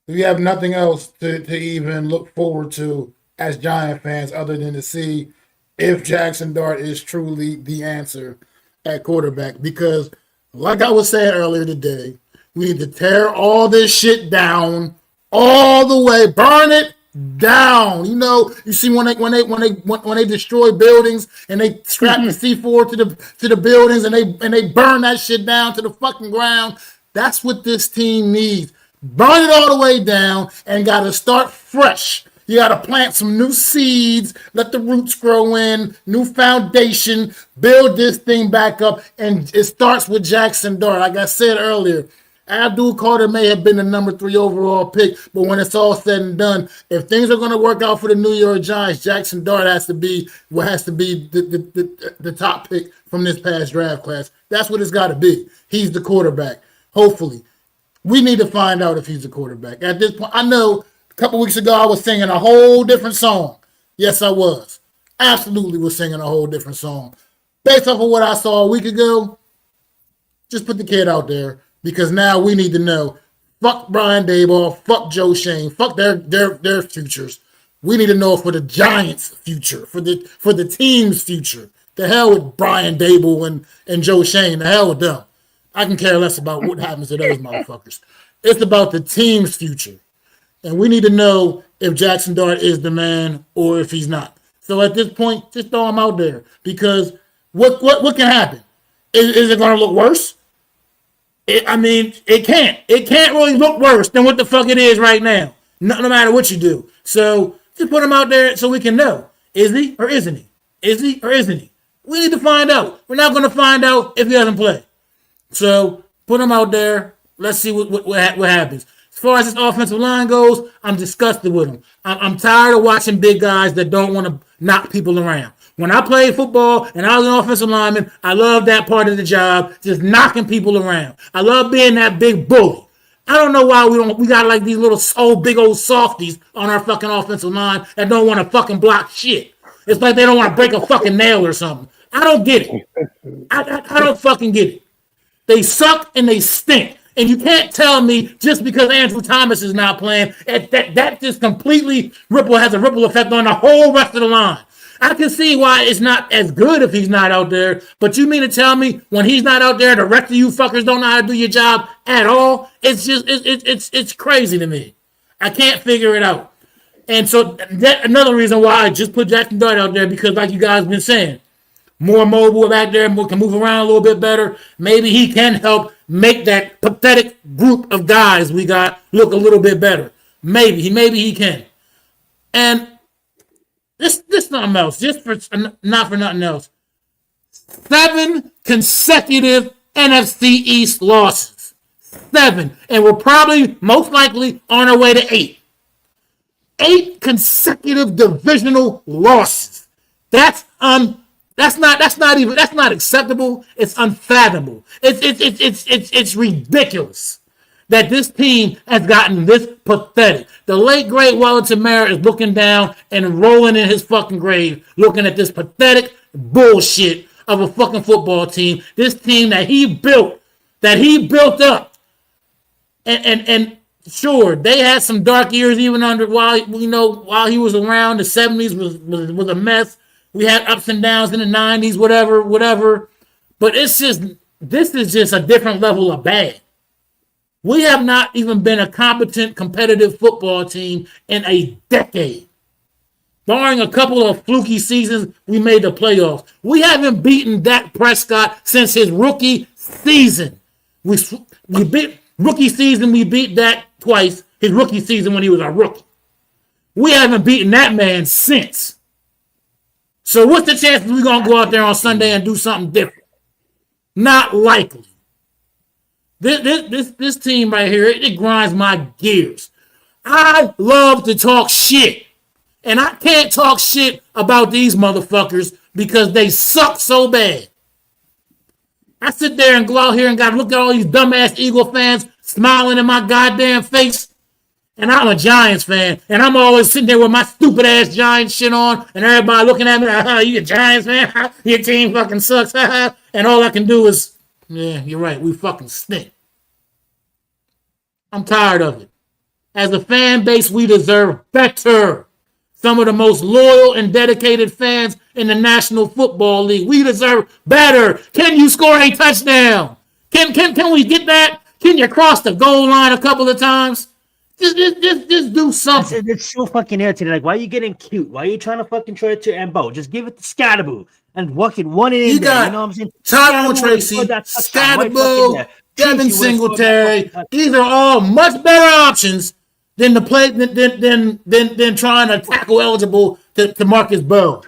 We have nothing else to even look forward to as Giant fans other than to see if Jackson Dart is truly the answer at quarterback. Because, like I was saying earlier today, we need to tear all this shit down all the way, burn it down. You see when they destroy buildings and they strap the C4 to the buildings and they burn that shit down to the fucking ground. That's what this team needs. Burn it all the way down and got to start fresh. You got to plant some new seeds, let the roots grow in, new foundation, build this thing back up, and it starts with Jackson Dart. Like I said earlier, Abdul Carter may have been the number 3 overall pick, but when it's all said and done, if things are going to work out for the New York Giants, Jackson Dart has to be the top pick from this past draft class. That's what it's got to be. He's the quarterback. Hopefully. We need to find out if he's the quarterback. At this point, I know a couple weeks ago I was singing a whole different song. Yes, I was. Absolutely was singing a whole different song. Based off of what I saw a week ago, just put the kid out there, because now we need to know. Fuck Brian Daboll, fuck Joe Shane, fuck their futures. We need to know for the Giants' future, for the team's future. The hell with Brian Daboll and Joe Shane. The hell with them. I can care less about what happens to those motherfuckers. It's about the team's future. And we need to know if Jackson Dart is the man or if he's not. So at this point, just throw him out there, because what can happen? Is it going to look worse? It can't. It can't really look worse than what the fuck it is right now, no matter what you do. So just put him out there so we can know. Is he or isn't he? Is he or isn't he? We need to find out. We're not going to find out if he doesn't play. So put him out there. Let's see what happens. As far as this offensive line goes, I'm disgusted with him. I'm tired of watching big guys that don't want to knock people around. When I played football and I was an offensive lineman, I loved that part of the job, just knocking people around. I love being that big bully. I don't know why we got like these little big old softies on our fucking offensive line that don't want to fucking block shit. It's like they don't want to break a fucking nail or something. I don't get it. I don't fucking get it. They suck and they stink. And you can't tell me just because Andrew Thomas is not playing, that just completely has a ripple effect on the whole rest of the line. I can see why it's not as good if he's not out there, but you mean to tell me when he's not out there, the rest of you fuckers don't know how to do your job at all? It's just, it's crazy to me. I can't figure it out. And so that's another reason why I just put Jackson Dart out there, because like you guys been saying, more mobile back there, can move around a little bit better. Maybe he can help make that pathetic group of guys we got look a little bit better. Maybe he can. And this something else, not for nothing else. 7 consecutive NFC East losses. 7, and we're probably most likely on our way to 8. 8 consecutive divisional losses. That's not acceptable. It's unfathomable. It's ridiculous that this team has gotten this pathetic. The late great Wellington Mara is looking down and rolling in his fucking grave, looking at this pathetic bullshit of a fucking football team. This team that he built up, and sure, they had some dark years even while he was around. The 70s was a mess. We had ups and downs in the 90s, whatever. But this is just a different level of bad. We have not even been a competent, competitive football team in a decade. Barring a couple of fluky seasons, we made the playoffs. We haven't beaten Dak Prescott since his rookie season. We beat Dak twice, his rookie season when he was a rookie. We haven't beaten that man since. So what's the chances we're going to go out there on Sunday and do something different? Not likely. This team right here, it grinds my gears. I love to talk shit. And I can't talk shit about these motherfuckers because they suck so bad. I sit there and go out here and got to look at all these dumbass Eagle fans smiling in my goddamn face. And I'm a Giants fan. And I'm always sitting there with my stupid ass Giants shit on. And everybody looking at me like, you a Giants fan? Your team fucking sucks. And all I can do is, yeah, you're right. We fucking stink. I'm tired of it. As a fan base, we deserve better. Some of the most loyal and dedicated fans in the National Football League. We deserve better. Can you score a touchdown? Can we get that? Can you cross the goal line a couple of times? Just do something. It's so fucking irritating. Like, why are you getting cute? Why are you trying to fucking throw it to Embo? Just give it to Scatterboo and fucking one it in there. You know what I'm saying? Tyrone Tracy, Scatterboo, Devin Singletary. These are all much better options than the play than trying to tackle eligible to Marcus Bowe.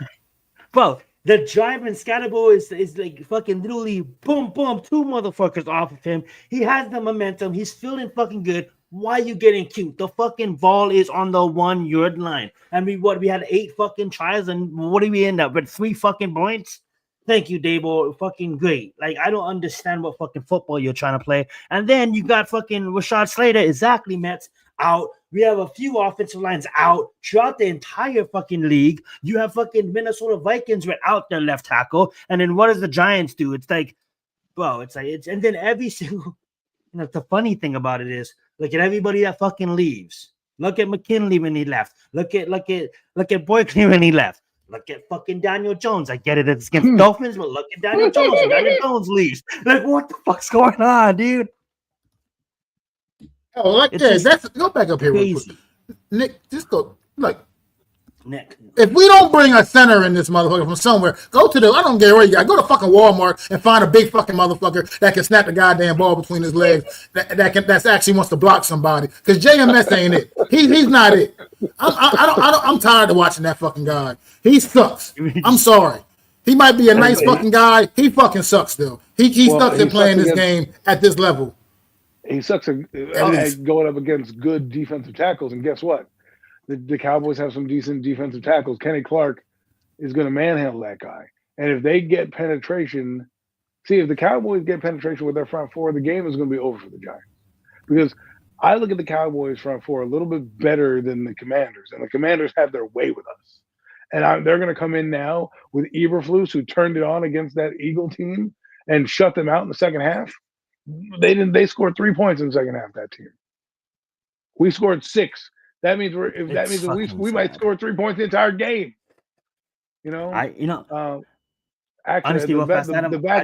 Bro, the drive and Scatterboo is like fucking literally boom, two motherfuckers off of him. He has the momentum. He's feeling fucking good. Why are you getting cute? The fucking ball is on the 1 yard line. And we had 8 fucking tries, and what did we end up with? 3 fucking points? Thank you, Dable. Fucking great. Like, I don't understand what fucking football you're trying to play. And then you got fucking Rashad Slater, exactly, Mets, out. We have a few offensive lines out throughout the entire fucking league. You have fucking Minnesota Vikings without their left tackle. And then what does the Giants do? It's like, bro, and then every single, the funny thing about it is, look at everybody that fucking leaves. Look at McKinley when he left. Look at Boykley when he left. Look at fucking Daniel Jones. I get it, it's against Dolphins, but look at Daniel Jones. And Daniel Jones leaves. Like, what the fuck's going on, dude? Oh, like that's go back up here real quick. Nick, just go Nick. If we don't bring a center in this motherfucker from somewhere, go to I don't care where you got. Go to fucking Walmart and find a big fucking motherfucker that can snap the goddamn ball between his legs. That actually wants to block somebody. Because JMS ain't it. He's not it. I'm tired of watching that fucking guy. He sucks. I'm sorry. He might be a nice fucking guy. He fucking sucks though. He sucks at playing this game at this level. He sucks at going up against good defensive tackles, and guess what? The Cowboys have some decent defensive tackles. Kenny Clark is going to manhandle that guy. And if they get penetration, if the Cowboys get penetration with their front four, the game is going to be over for the Giants. Because I look at the Cowboys front four a little bit better than the Commanders, and the Commanders have their way with us. And they're going to come in now with Eberflus, who turned it on against that Eagle team and shut them out in the second half. They scored 3 points in the second half, that team. We scored 6. That means we might score 3 points the entire game. Actually, honestly, the back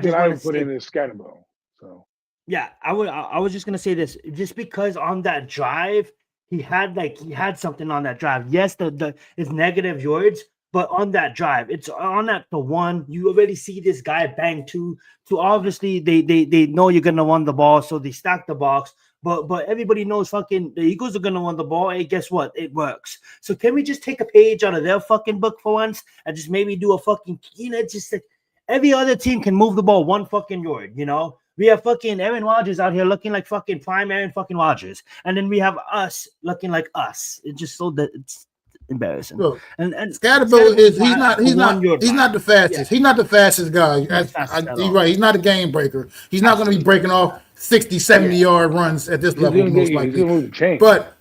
that I would put in is Scatterboo. So yeah, I was just gonna say this, just because on that drive he had something on that drive. Yes, it's negative yards, but on that drive, it's on the one. You already see this guy bang two. So obviously they know you're gonna run the ball, so they stack the box. But everybody knows fucking the Eagles are gonna win the ball. Hey, guess what? It works. So can we just take a page out of their fucking book for once and just maybe do a fucking just like every other team can move the ball 1 fucking yard, We have fucking Aaron Rodgers out here looking like fucking prime Aaron fucking Rodgers, and then we have us looking like us. It's just so that it's embarrassing. Look, And Scatterbill is a 1 yard he's not line. the fastest. He's not the fastest guy. Not the fastest at He's all. right. He's not a game breaker. He's not going to be breaking off 60, 70 yard runs at this He's level gonna most get you. He's likely. gonna move the chain. But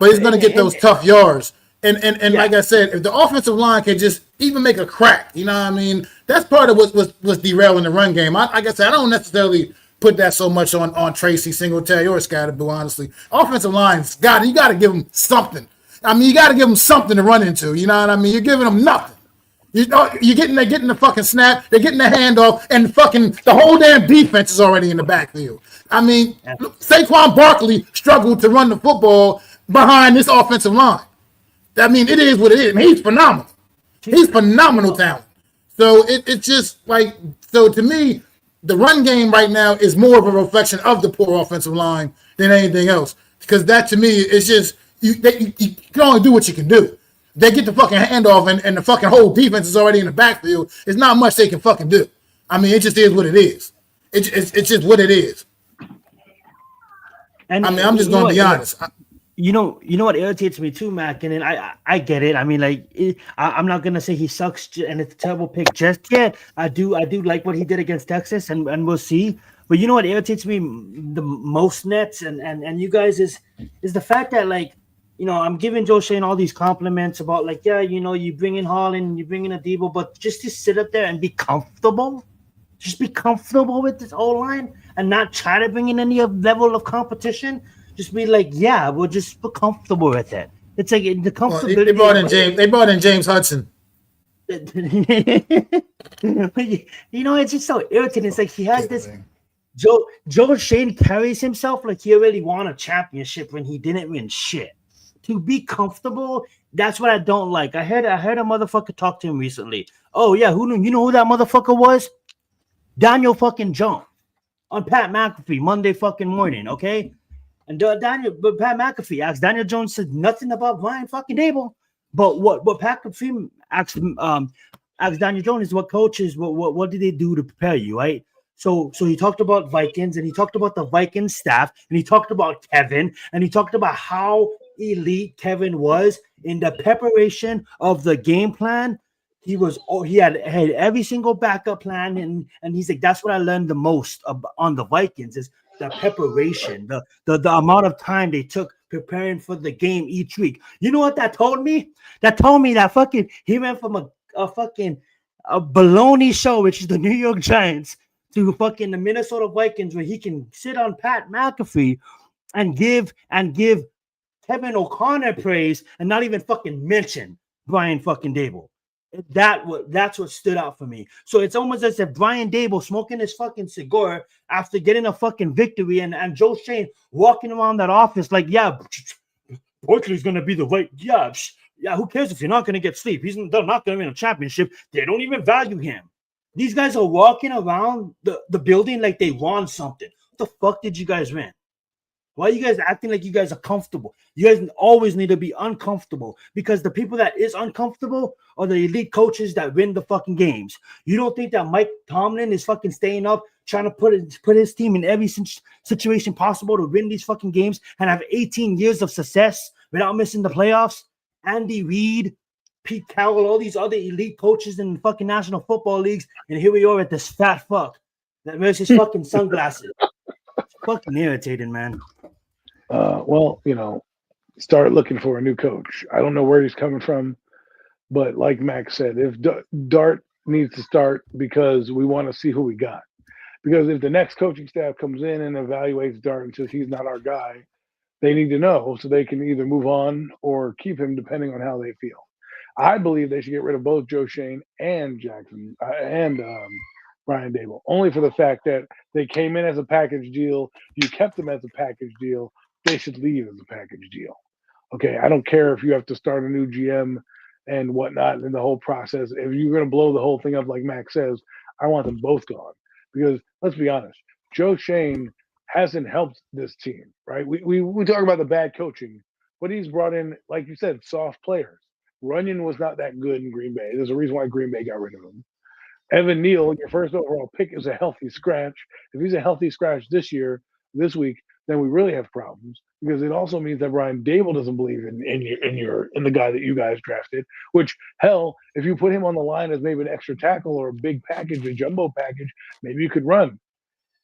he's going to get those tough yards. And Yeah. like I said, if the offensive line can just even make a crack, you know what I mean? That's part of what was derailing the run game. Like I said, I don't necessarily put that so much on Tracy Singletary or Scatterbill, honestly. Offensive lines, you got to give them something. I mean, you got to give them something to run into. You know what I mean? You're giving them nothing. They're getting the fucking snap, they're getting the handoff, and the whole damn defense is already in the backfield. I mean, Saquon Barkley struggled to run the football behind this offensive line. I mean, it is what it is. I mean, he's phenomenal. He's phenomenal talent. So it's just like, so to me, the run game right now is more of a reflection of the poor offensive line than anything else. Because that to me is just, you can only do what you can do. They get the fucking handoff and the fucking whole defense is already in the backfield. There's not much they can fucking do. I mean, it just is what it is. It's just what it is. And I mean, I'm just going to be honest. You know what irritates me too, Mac, and then I get it. I mean, like, I'm not gonna say he sucks and it's a terrible pick just yet. I do like what he did against Texas, and we'll see. But you know what irritates me the most, Nets, and you guys is the fact that, like, you know, I'm giving Joe Shane all these compliments about, like, yeah, you know, you bring in Holland, you bring in Adebo, but just to sit up there and be comfortable, just be comfortable with this O-line and not try to bring in any level of competition. Just be like, yeah, we'll just be comfortable with it. It's like the comfortability. They brought in James Hudson. You know, it's just so irritating. It's like he has this. Joe Shane carries himself like he already won a championship when he didn't win shit. To be comfortable, that's what I don't like. I heard a motherfucker talk to him recently. Oh yeah, you know who that motherfucker was? Daniel fucking Jones on Pat McAfee Monday fucking morning. Okay. And Pat McAfee asked, Daniel Jones said nothing about Brian fucking Dable. But what Pat McAfee asked Daniel Jones is what did they do to prepare you, right? So he talked about Vikings, and he talked about the Vikings staff, and he talked about Kevin, and he talked about how elite Kevin was in the preparation of the game plan. He had every single backup plan, and he's like, that's what I learned the most on the Vikings is the preparation, the amount of time they took preparing for the game each week. You know what that told me? That told me that fucking he went from a fucking baloney show, which is the New York Giants, to fucking the Minnesota Vikings, where he can sit on Pat McAfee and give Kevin O'Connor praise and not even fucking mention Brian fucking Dable. That's what stood out for me. So it's almost as if Brian Dable smoking his fucking cigar after getting a fucking victory, and Joe Shane walking around that office like, yeah, Barkley's gonna be the right, yeah, who cares if you're not gonna get sleep? They're not gonna win a championship. They don't even value him. These guys are walking around the building like they won something. What the fuck did you guys win? Why are you guys acting like you guys are comfortable? You guys always need to be uncomfortable, because the people that is uncomfortable are the elite coaches that win the fucking games. You don't think that Mike Tomlin is fucking staying up, trying to put his team in every situation possible to win these fucking games and have 18 years of success without missing the playoffs? Andy Reid, Pete Carroll, all these other elite coaches in the fucking National Football Leagues, and here we are at this fat fuck that wears his fucking sunglasses. It's fucking irritating, man. Well, you know, start looking for a new coach. I don't know where he's coming from, but like Max said, if Dart needs to start, because we want to see who we got. Because if the next coaching staff comes in and evaluates Dart and says he's not our guy, they need to know so they can either move on or keep him depending on how they feel. I believe they should get rid of both Joe Shane and Brian Dable, only for the fact that they came in as a package deal. You kept them as a package deal. They should leave as a package deal. Okay, I don't care if you have to start a new GM and whatnot in the whole process. If you're going to blow the whole thing up like Max says, I want them both gone. Because let's be honest, Joe Shane hasn't helped this team, right? We talk about the bad coaching, but he's brought in, like you said, soft players. Runyon was not that good in Green Bay. There's a reason why Green Bay got rid of him. Evan Neal, your first overall pick, is a healthy scratch. If he's a healthy scratch this week, then we really have problems because it also means that Brian Dable doesn't believe in the guy that you guys drafted. Which hell, if you put him on the line as maybe an extra tackle or a big package, a jumbo package, maybe you could run.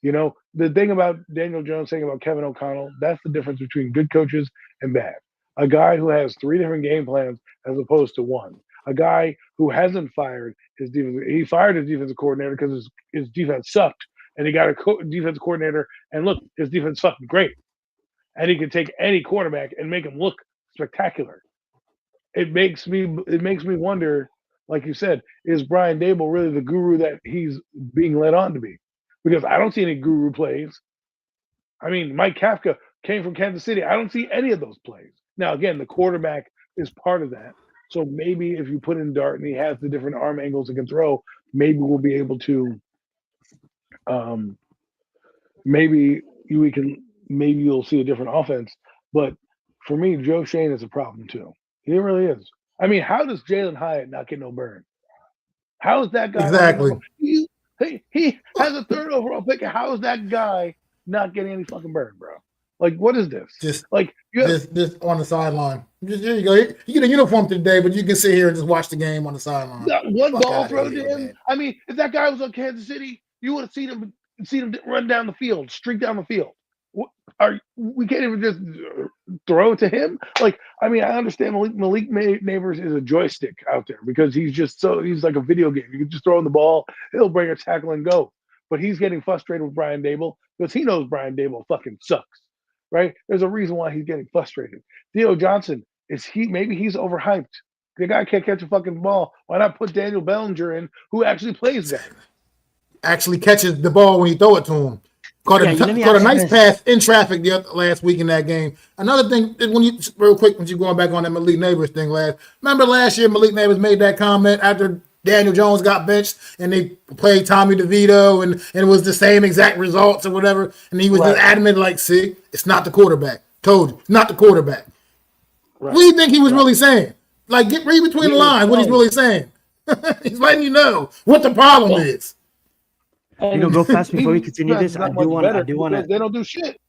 The thing about Daniel Jones saying about Kevin O'Connell, that's the difference between good coaches and bad. A guy who has 3 different game plans as opposed to one. A guy who hasn't fired his defense. He fired his defensive coordinator because his defense sucked. And he got a defense coordinator, and look, his defense fucking great. And he can take any quarterback and make him look spectacular. It makes me wonder, like you said, is Brian Dable really the guru that he's being led on to be? Because I don't see any guru plays. I mean, Mike Kafka came from Kansas City. I don't see any of those plays. Now, again, the quarterback is part of that. So maybe if you put in Dart and he has the different arm angles and can throw, maybe we'll be able to maybe you'll see a different offense. But for me, Joe Shane is a problem too. He really is. I mean, how does Jalen Hyatt not get no burn? How is that guy Exactly. He has a 3rd overall pick. How is that guy not getting any fucking burn, bro? Like, what is this? Just on the sideline. Here you go. You get a uniform today, but you can sit here and just watch the game on the sideline. One ball throw to him. Man. I mean, if that guy was on Kansas City, you would have seen him run down the field, streak down the field. We can't even just throw to him? Like, I mean, I understand Malik Neighbors is a joystick out there because he's like a video game. You can just throw him the ball, he'll bring a tackle and go. But he's getting frustrated with Brian Dable because he knows Brian Dable fucking sucks, right? There's a reason why he's getting frustrated. Theo Johnson, maybe he's overhyped. The guy can't catch a fucking ball. Why not put Daniel Bellinger in, who actually plays that? Actually catches the ball when you throw it to him. Caught a nice pass in traffic last week in that game. Another thing, when you going back on that Malik Neighbors thing remember last year Malik Neighbors made that comment after Daniel Jones got benched and they played Tommy DeVito and it was the same exact results or whatever. And he was just adamant like, see, it's not the quarterback. Told you, not the quarterback. Right. What do you think he was really saying? Like, read between the lines what he's really saying. He's letting you know what the problem is. Real fast before we continue this, I do want to. They don't do shit.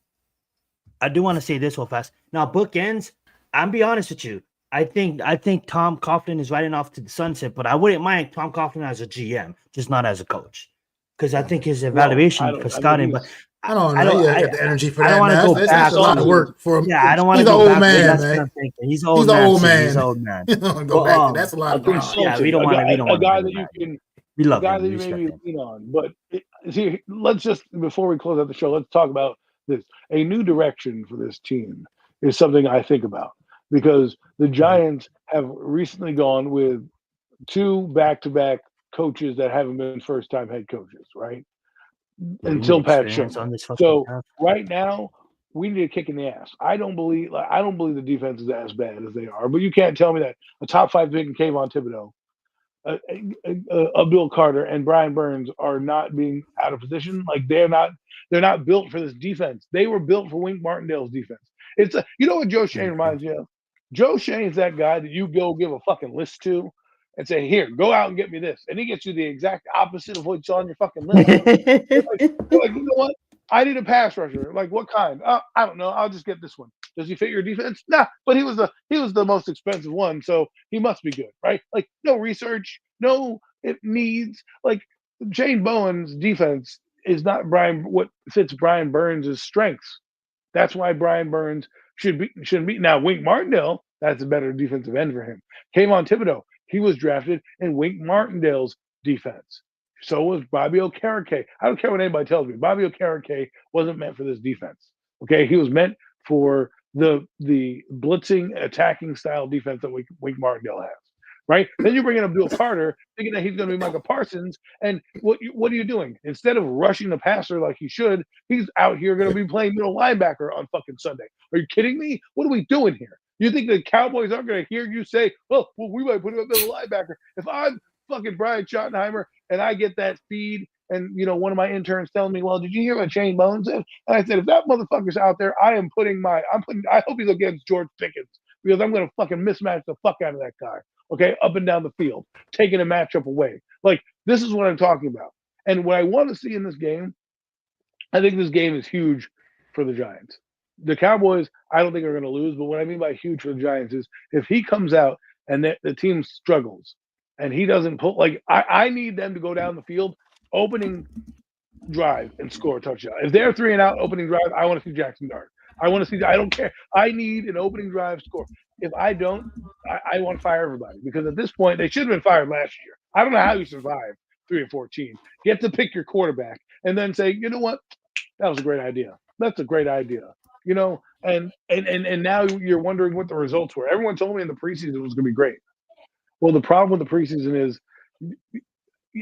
I do want to say this real fast. Now, bookends. I'm be honest with you. I think Tom Coughlin is riding off to the sunset, but I wouldn't mind Tom Coughlin as a GM, just not as a coach, because I think his evaluation for scouting. But I don't know. He got the energy for that. I don't want to go back. That's a lot of work for him. Yeah, I don't want to go back. That's what I'm thinking. He's old man. He's old man. Go back. That's a lot of work. Yeah, we don't want to. A guy that you can. We love guy that you maybe lean on. But let's just, before we close out the show, let's talk about this. A new direction for this team is something I think about because the Giants have recently gone with 2 back-to-back coaches that haven't been first-time head coaches, right? Until Pat Shermer. So right now, we need a kick in the ass. I don't believe the defense is as bad as they are, but you can't tell me that a top 5 pick in Kayvon Thibodeau, Bill Carter and Brian Burns are not being out of position. Like they're not built for this defense. They were built for Wink Martindale's defense. You know what Joe Shane reminds you of? Joe Shane's that guy that you go give a fucking list to and say, here, go out and get me this. And he gets you the exact opposite of what's on your fucking list. like, you know what? I need a pass rusher. Like, what kind? I don't know. I'll just get this one. Does he fit your defense? Nah, but he was the most expensive one, so he must be good, right? Like, no research, no it needs. Like, Shane Bowen's defense is not what fits Brian Burns' strengths. That's why Brian Burns shouldn't be. Now, Wink Martindale, that's a better defensive end for him. Kayvon Thibodeau, he was drafted in Wink Martindale's defense. So was Bobby Okereke. I don't care what anybody tells me. Bobby Okereke wasn't meant for this defense. Okay, he was meant for the blitzing, attacking style defense that Wink Martindale has. Right? Then you bring in Bill Carter, thinking that he's going to be Micah Parsons, and what are you doing? Instead of rushing the passer like he should, he's out here going to be playing middle linebacker on fucking Sunday. Are you kidding me? What are we doing here? You think the Cowboys aren't going to hear you say, well, we might put him at middle linebacker? If I'm fucking Brian Schottenheimer and I get that feed and, one of my interns telling me, well, did you hear what Shane Bowen said? And I said, if that motherfucker's out there, I hope he's against George Pickens because I'm going to fucking mismatch the fuck out of that guy. okay, up and down the field, taking a matchup away. Like, this is what I'm talking about. And what I want to see in this game, I think this game is huge for the Giants. The Cowboys, I don't think are going to lose, but what I mean by huge for the Giants is if he comes out and the team struggles and he doesn't pull, like, I need them to go down the field opening drive and score a touchdown. If they're 3 and out opening drive, I want to see Jackson Dart. I don't care. I need an opening drive score. If I don't, I want to fire everybody because at this point, they should have been fired last year. I don't know how you survive 3-14. You have to pick your quarterback and then say, you know what? That was a great idea. That's a great idea. You know, and now you're wondering what the results were. Everyone told me in the preseason it was going to be great. Well, the problem with the preseason is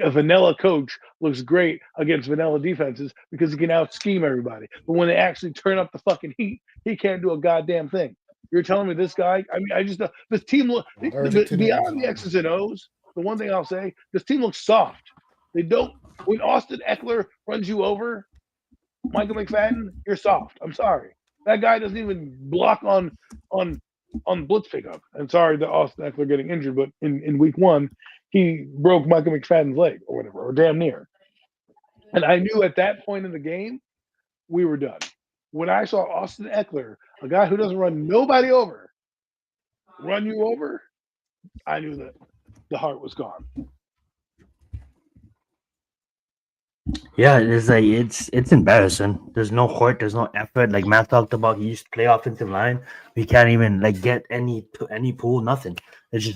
a vanilla coach looks great against vanilla defenses because he can out scheme everybody. But when they actually turn up the fucking heat, he can't do a goddamn thing. You're telling me this guy? I mean, I just this team look beyond the X's and O's. The one thing I'll say, this team looks soft. They don't. When Austin Eckler runs you over, Michael McFadden, you're soft. I'm sorry. That guy doesn't even block on blitz pickup. And sorry that Austin Eckler getting injured, but in week 1, he broke Michael McFadden's leg or whatever, or damn near. And I knew at that point in the game, we were done. When I saw Austin Eckler, a guy who doesn't run nobody over, run you over, I knew that the heart was gone. Yeah, it's like it's embarrassing. There's no heart, there's no effort. Like Matt talked about, he used to play offensive line. We can't even like get any pool, nothing. It's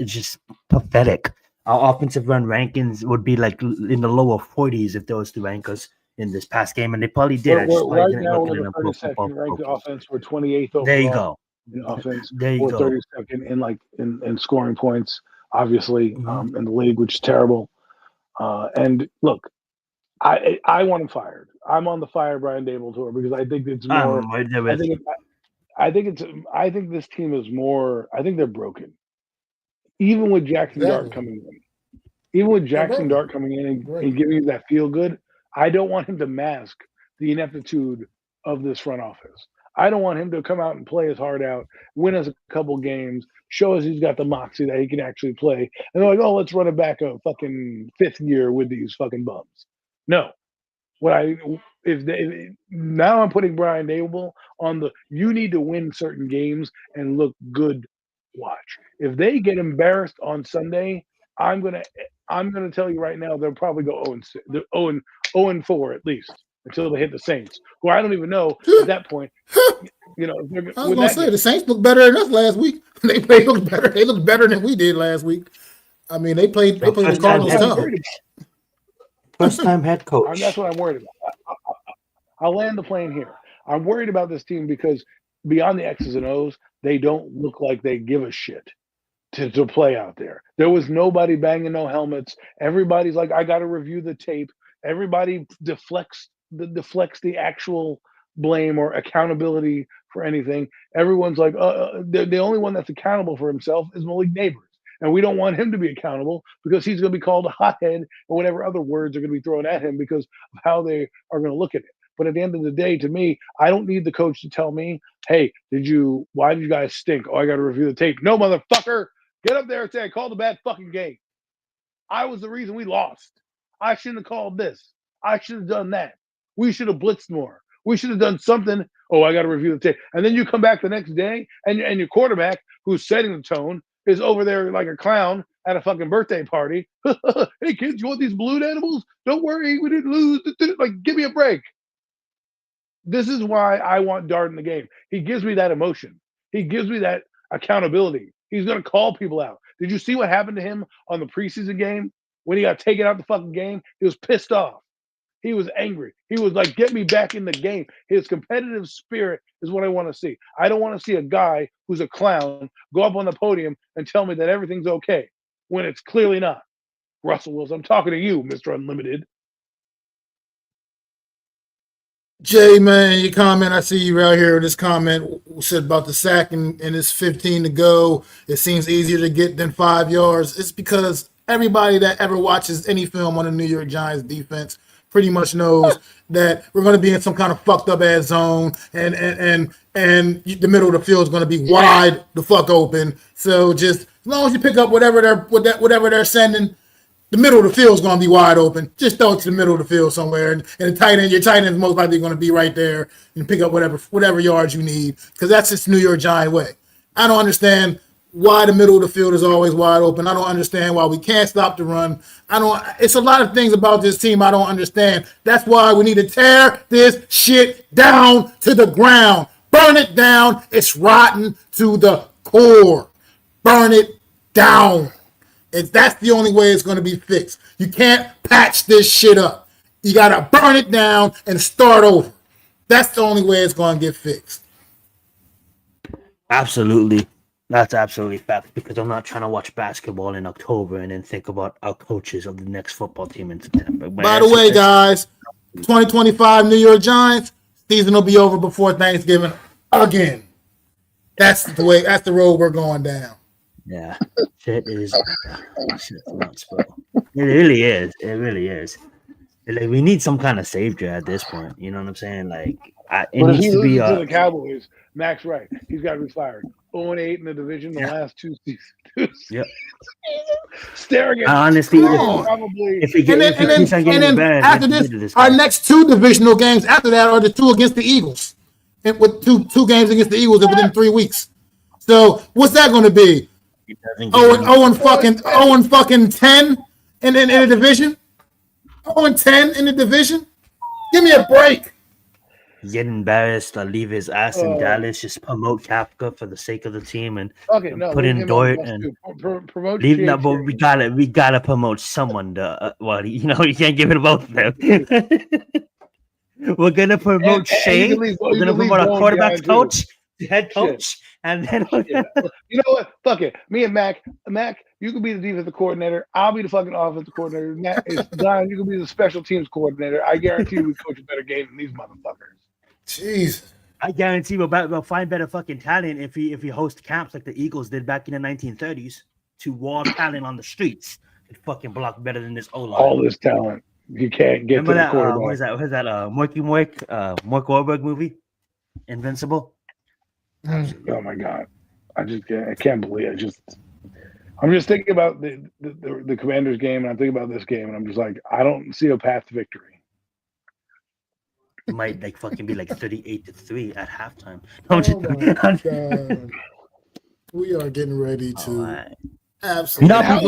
just pathetic. Our offensive run rankings would be like in the lower 40s if there was to rank us in this past game, and they probably did. Right now, we're the 32nd ranked offense. We're 28th overall. There you go. In offense. There you we're go. 32nd in scoring points, obviously, in the league, which is terrible. And look, I want him fired. I'm on the fire Brian Dable tour because I think it's more. I think this team is more. I think they're broken. Even with Jackson Dart coming in, and giving you that feel good, I don't want him to mask the ineptitude of this front office. I don't want him to come out and play his heart out, win us a couple games, show us he's got the moxie that he can actually play, and they're like, oh, let's run it back a fucking 5th year with these fucking bums. No. Now I'm putting Brian Dable on the you need to win certain games and look good watch. If they get embarrassed on Sunday, I'm gonna tell you right now they'll probably go 0-4 at least until they hit the Saints, who I don't even know at that point. You know, I was gonna say the Saints looked better than us last week. They looked better. They looked better than we did last week. I mean, they played the Cardinals tough. First-time head coach. And that's what I'm worried about. I'll land the plane here. I'm worried about this team because beyond the X's and O's, they don't look like they give a shit to play out there. There was nobody banging no helmets. Everybody's like, I got to review the tape. Everybody deflects the actual blame or accountability for anything. Everyone's like, the only one that's accountable for himself is Malik Neighbors. And we don't want him to be accountable because he's going to be called a hothead or whatever other words are going to be thrown at him because of how they are going to look at it. But at the end of the day, to me, I don't need the coach to tell me, hey, why did you guys stink? Oh, I got to review the tape. No, motherfucker. Get up there and say, I called a bad fucking game. I was the reason we lost. I shouldn't have called this. I should have done that. We should have blitzed more. We should have done something. Oh, I got to review the tape. And then you come back the next day and your quarterback who's setting the tone is over there like a clown at a fucking birthday party. Hey, kids, you want these balloon animals? Don't worry, we didn't lose. Like, give me a break. This is why I want Dart in the game. He gives me that emotion. He gives me that accountability. He's going to call people out. Did you see what happened to him on the preseason game? When he got taken out the fucking game, he was pissed off. He was angry. He was like, get me back in the game. His competitive spirit is what I want to see. I don't want to see a guy who's a clown go up on the podium and tell me that everything's okay when it's clearly not. Russell Wilson, I'm talking to you, Mr. Unlimited. Jay, man, your comment, I see you right here. This comment said about the sack and it's 15 to go. It seems easier to get than 5 yards. It's because everybody that ever watches any film on the New York Giants defense pretty much knows that we're going to be in some kind of fucked up ass zone and the middle of the field is going to be wide the fuck open. So just As long as you pick up whatever they're sending, the middle of the field is going to be wide open. Just throw it to the middle of the field somewhere, and the tight end, your tight end is most likely going to be right there and pick up whatever yards you need, because that's just New York Giant way. I don't understand why the middle of the field is always wide open. I don't understand why we can't stop the run. It's a lot of things about this team I don't understand. That's why we need to tear this shit down to the ground. Burn it down. It's rotten to the core. Burn it down. That's the only way it's going to be fixed. You can't patch this shit up. You got to burn it down and start over. That's the only way it's going to get fixed. Absolutely. That's absolutely fact, because I'm not trying to watch basketball in October and then think about our coaches of the next football team in September. By the way, guys, 2025 New York Giants, season will be over before Thanksgiving again. That's the road we're going down. Yeah. Shit's nuts, bro. It really is. It really is. Like, we need some kind of savior at this point. You know what I'm saying? Like, it But if needs he to be loses to the Cowboys, Mac's right. He's got to be fired. 0-8 in the division the last two seasons. Yep. Staring at honestly, probably. And then after this, our next two divisional games after that are the two against the Eagles, and with two games against the Eagles within 3 weeks. So what's that going to be? 0-10 in the division. 0-10 in the division. Give me a break. Get embarrassed, leave his ass in Dallas, just promote Kafka for the sake of the team, and put in Dort and promote. Leave that, but we gotta promote someone. You can't give it both of them. We're gonna promote Shane. We're gonna promote our quarterback coach, head coach, and then you know what? Fuck it. Me and Mac, you can be the defensive coordinator. I'll be the fucking offensive coordinator. Zion, you can be the special teams coordinator. I guarantee we coach a better game than these motherfuckers. Jeez. I guarantee we'll find better fucking talent if we host camps like the Eagles did back in the 1930s to wall talent on the streets and fucking block better than this O-line. All this talent. You can't get Remember to the quarterback. What is that? Mark Wahlberg movie? Invincible? Oh my God. I can't believe it. I'm just thinking about the Commanders game, and I'm thinking about this game, and I'm just like, I don't see a path to victory. It might fucking be 38-3 at halftime. God. We are getting ready to absolutely. How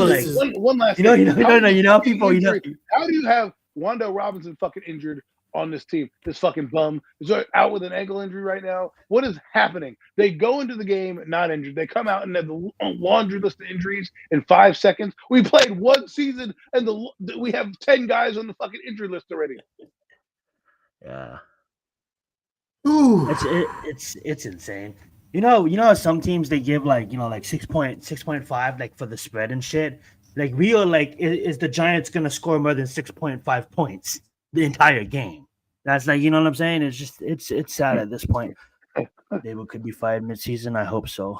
do you have Wando Robinson fucking injured on this team? This fucking bum is out with an ankle injury right now. What is happening? They go into the game not injured. They come out and have the laundry list of injuries in 5 seconds. We played one season and we have 10 guys on the fucking injury list already. Yeah. Ooh. It's insane. You know some teams they give 6.5 for the spread and shit. We are is the Giants gonna score more than 6.5 points the entire game? That's you know what I'm saying? It's just it's sad at this point. Dable could be fired midseason. I hope so.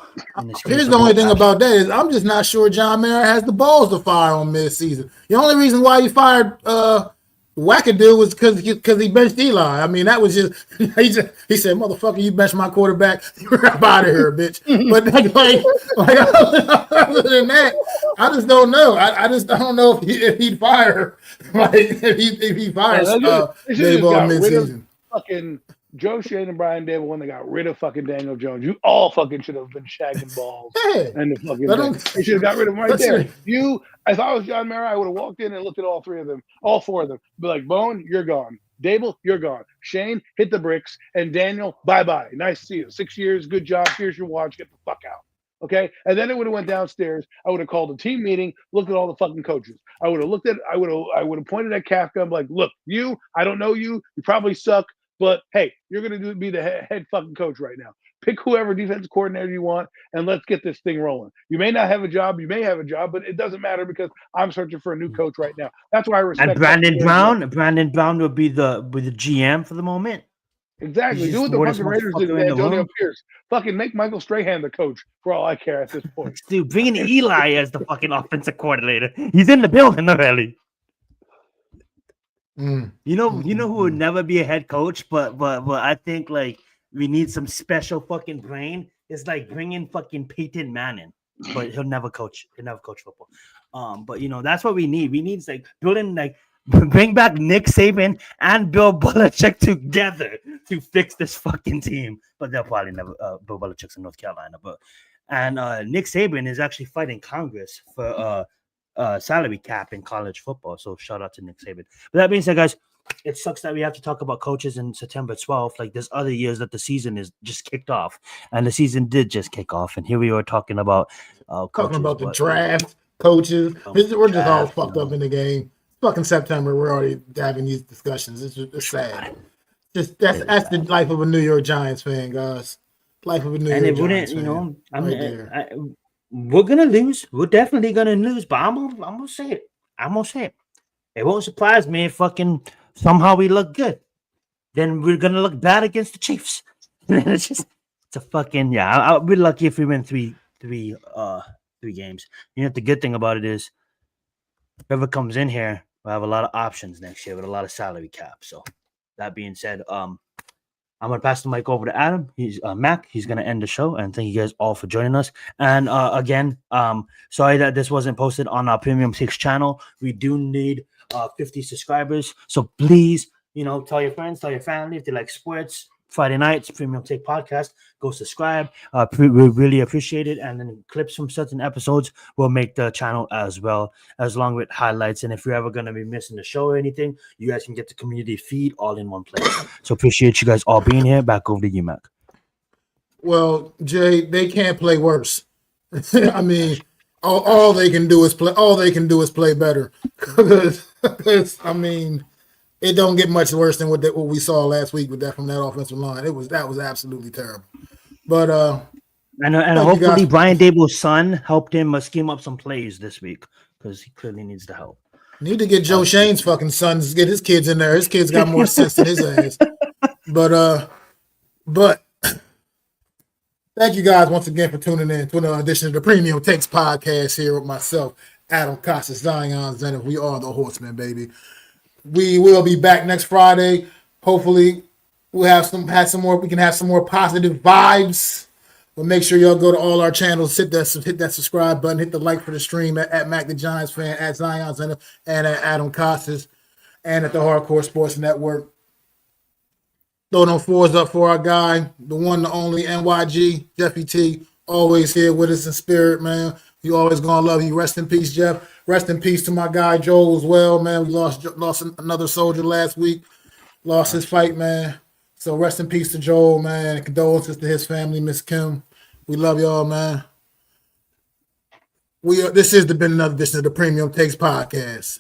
Here's the only thing about that is I'm just not sure John Mara has the balls to fire on midseason. The only reason why he fired Wackadoo was because he benched Eli. I mean, that was just he said, "Motherfucker, you benched my quarterback. You're out of here, bitch." But other than that, I just don't know. I just don't know if he'd fire if he fires Dable on midseason. Fucking Joe Shane and Brian Dable when they got rid of fucking Daniel Jones. You all fucking should have been shagging balls. And the fucking they should have got rid of him right there. If I was John Mara, I would have walked in and looked at all four of them. Be like, Bone, you're gone. Dable, you're gone. Shane, hit the bricks. And Daniel, bye-bye. Nice to see you. 6 years, good job. Here's your watch. Get the fuck out. Okay? And then it would have went downstairs. I would have called a team meeting, looked at all the fucking coaches. I would have pointed at Kafka. I'm like, look, I don't know you. You probably suck. But hey, you're gonna be the head fucking coach right now. Pick whoever defensive coordinator you want, and let's get this thing rolling. You may not have a job, you may have a job, but it doesn't matter because I'm searching for a new coach right now. That's why I respect. And Brandon Brown will be the GM for the moment. Exactly. Do what the fucking Raiders did to Antonio Pierce. Fucking make Michael Strahan the coach for all I care at this point. Dude, bring in Eli as the fucking offensive coordinator. He's in the building already. You know who would never be a head coach, but I think we need some special fucking brain. It's bring in fucking Peyton Manning. but he'll never coach. He'll never coach football. But that's what we need. We need bring back Nick Saban and Bill Belichick together to fix this fucking team. But they'll probably never. Bill Belichick's in North Carolina, and Nick Saban is actually fighting Congress for salary cap in college football. So shout out to Nick Saban. But that being said, guys, it sucks that we have to talk about coaches in September 12th. Like there's other years that the season is just kicked off, and the season did just kick off. And here we are talking about coaches, talking about the draft, coaches. We're just all fucked up in the game. Fucking September, we're already having these discussions. It's sad. Just that's the life of a New York Giants fan, guys. Life of a New York Giants fan. We're gonna lose. We're definitely gonna lose. But I'm gonna say it. I'm gonna say it. It won't surprise me if fucking somehow we look good. Then we're gonna look bad against the Chiefs. It's a fucking I'll be lucky if we win three games. The good thing about it is whoever comes in here will have a lot of options next year with a lot of salary cap. So that being said, I'm gonna pass the mic over to Adam. He's Mac. He's gonna end the show, and thank you guys all for joining us. And again, sorry that this wasn't posted on our Premium 6 channel. We do need 50 subscribers, so please, tell your friends, tell your family if they like sports. Friday nights, Premium Take Podcast. Go subscribe. We really appreciate it. And then clips from certain episodes will make the channel as well, as long with highlights. And if you're ever going to be missing the show or anything, you guys can get the community feed all in one place. So appreciate you guys all being here. Back over to you, Mac. Well, Jay, they can't play worse. I mean, all they can do is play. All they can do is play better. Because I mean, it don't get much worse than what we saw last week with that from that offensive line. That was absolutely terrible. But and hopefully Brian Dable's son helped him scheme up some plays this week because he clearly needs the help. Need to get Joe Shane's fucking sons, get his kids in there. His kids got more sense than his ass. But thank you guys once again for tuning in to another edition of the Premium Takes Podcast here with myself, Adam Costas, Zenith. We are the Horsemen, baby. We will be back next Friday. Hopefully, we'll have some more. We can have some more positive vibes. But make sure y'all go to all our channels, hit that subscribe button, hit the like for the stream at Macdagiantsfan, at Zion Zenith, and at Adam Costas, and at the Hardcore Sports Network. Throw them fours up for our guy, the one, the only NYG, Jeffy T, always here with us in spirit, man. You always gonna love you. Rest in peace, Jeff. Rest in peace to my guy Joel as well, man. We lost another soldier last week. Lost his fight, man. So rest in peace to Joel, man. Condolences to his family, Miss Kim. We love y'all, man. This has been another edition of the Premium Takes Podcast.